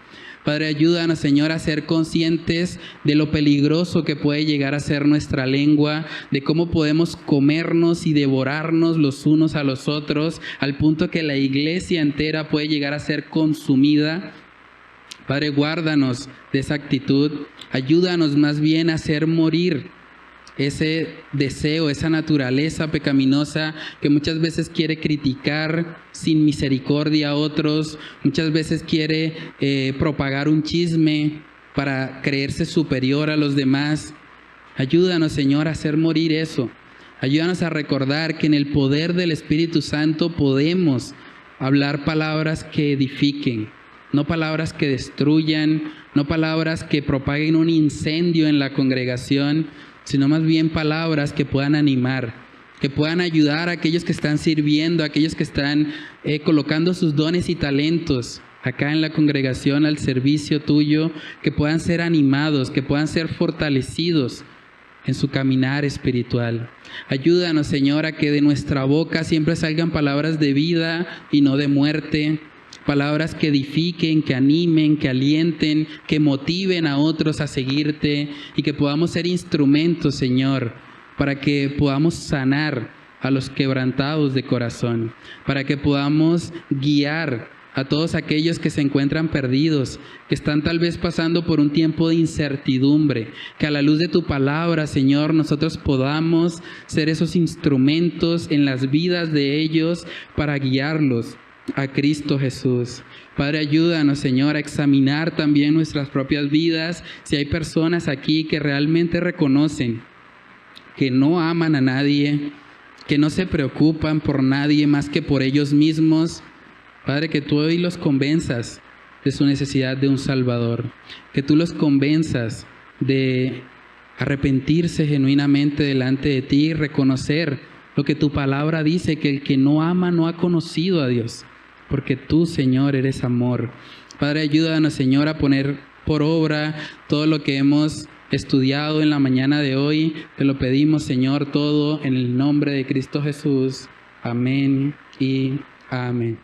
Padre, ayúdanos, Señor, a ser conscientes de lo peligroso que puede llegar a ser nuestra lengua, de cómo podemos comernos y devorarnos los unos a los otros, al punto que la iglesia entera puede llegar a ser consumida. Padre, guárdanos de esa actitud. Ayúdanos más bien a hacer morir ese deseo, esa naturaleza pecaminosa que muchas veces quiere criticar sin misericordia a otros, muchas veces quiere propagar un chisme para creerse superior a los demás. Ayúdanos, Señor, a hacer morir eso. Ayúdanos a recordar que en el poder del Espíritu Santo podemos hablar palabras que edifiquen, no palabras que destruyan, no palabras que propaguen un incendio en la congregación, sino más bien palabras que puedan animar, que puedan ayudar a aquellos que están sirviendo, a aquellos que están colocando sus dones y talentos acá en la congregación al servicio tuyo, que puedan ser animados, que puedan ser fortalecidos en su caminar espiritual. Ayúdanos, Señor, a que de nuestra boca siempre salgan palabras de vida y no de muerte, palabras que edifiquen, que animen, que alienten, que motiven a otros a seguirte, y que podamos ser instrumentos, Señor, para que podamos sanar a los quebrantados de corazón, para que podamos guiar a todos aquellos que se encuentran perdidos, que están tal vez pasando por un tiempo de incertidumbre, que a la luz de tu palabra, Señor, nosotros podamos ser esos instrumentos en las vidas de ellos para guiarlos a Cristo Jesús. Padre, ayúdanos, Señor, a examinar también nuestras propias vidas. Si hay personas aquí que realmente reconocen que no aman a nadie, que no se preocupan por nadie más que por ellos mismos, Padre, que tú hoy los convenzas de su necesidad de un Salvador, que tú los convenzas de arrepentirse genuinamente delante de ti y reconocer lo que tu palabra dice, que el que no ama no ha conocido a Dios, porque tú, Señor, eres amor. Padre, ayúdanos, Señor, a poner por obra todo lo que hemos estudiado en la mañana de hoy. Te lo pedimos, Señor, todo en el nombre de Cristo Jesús. Amén y amén.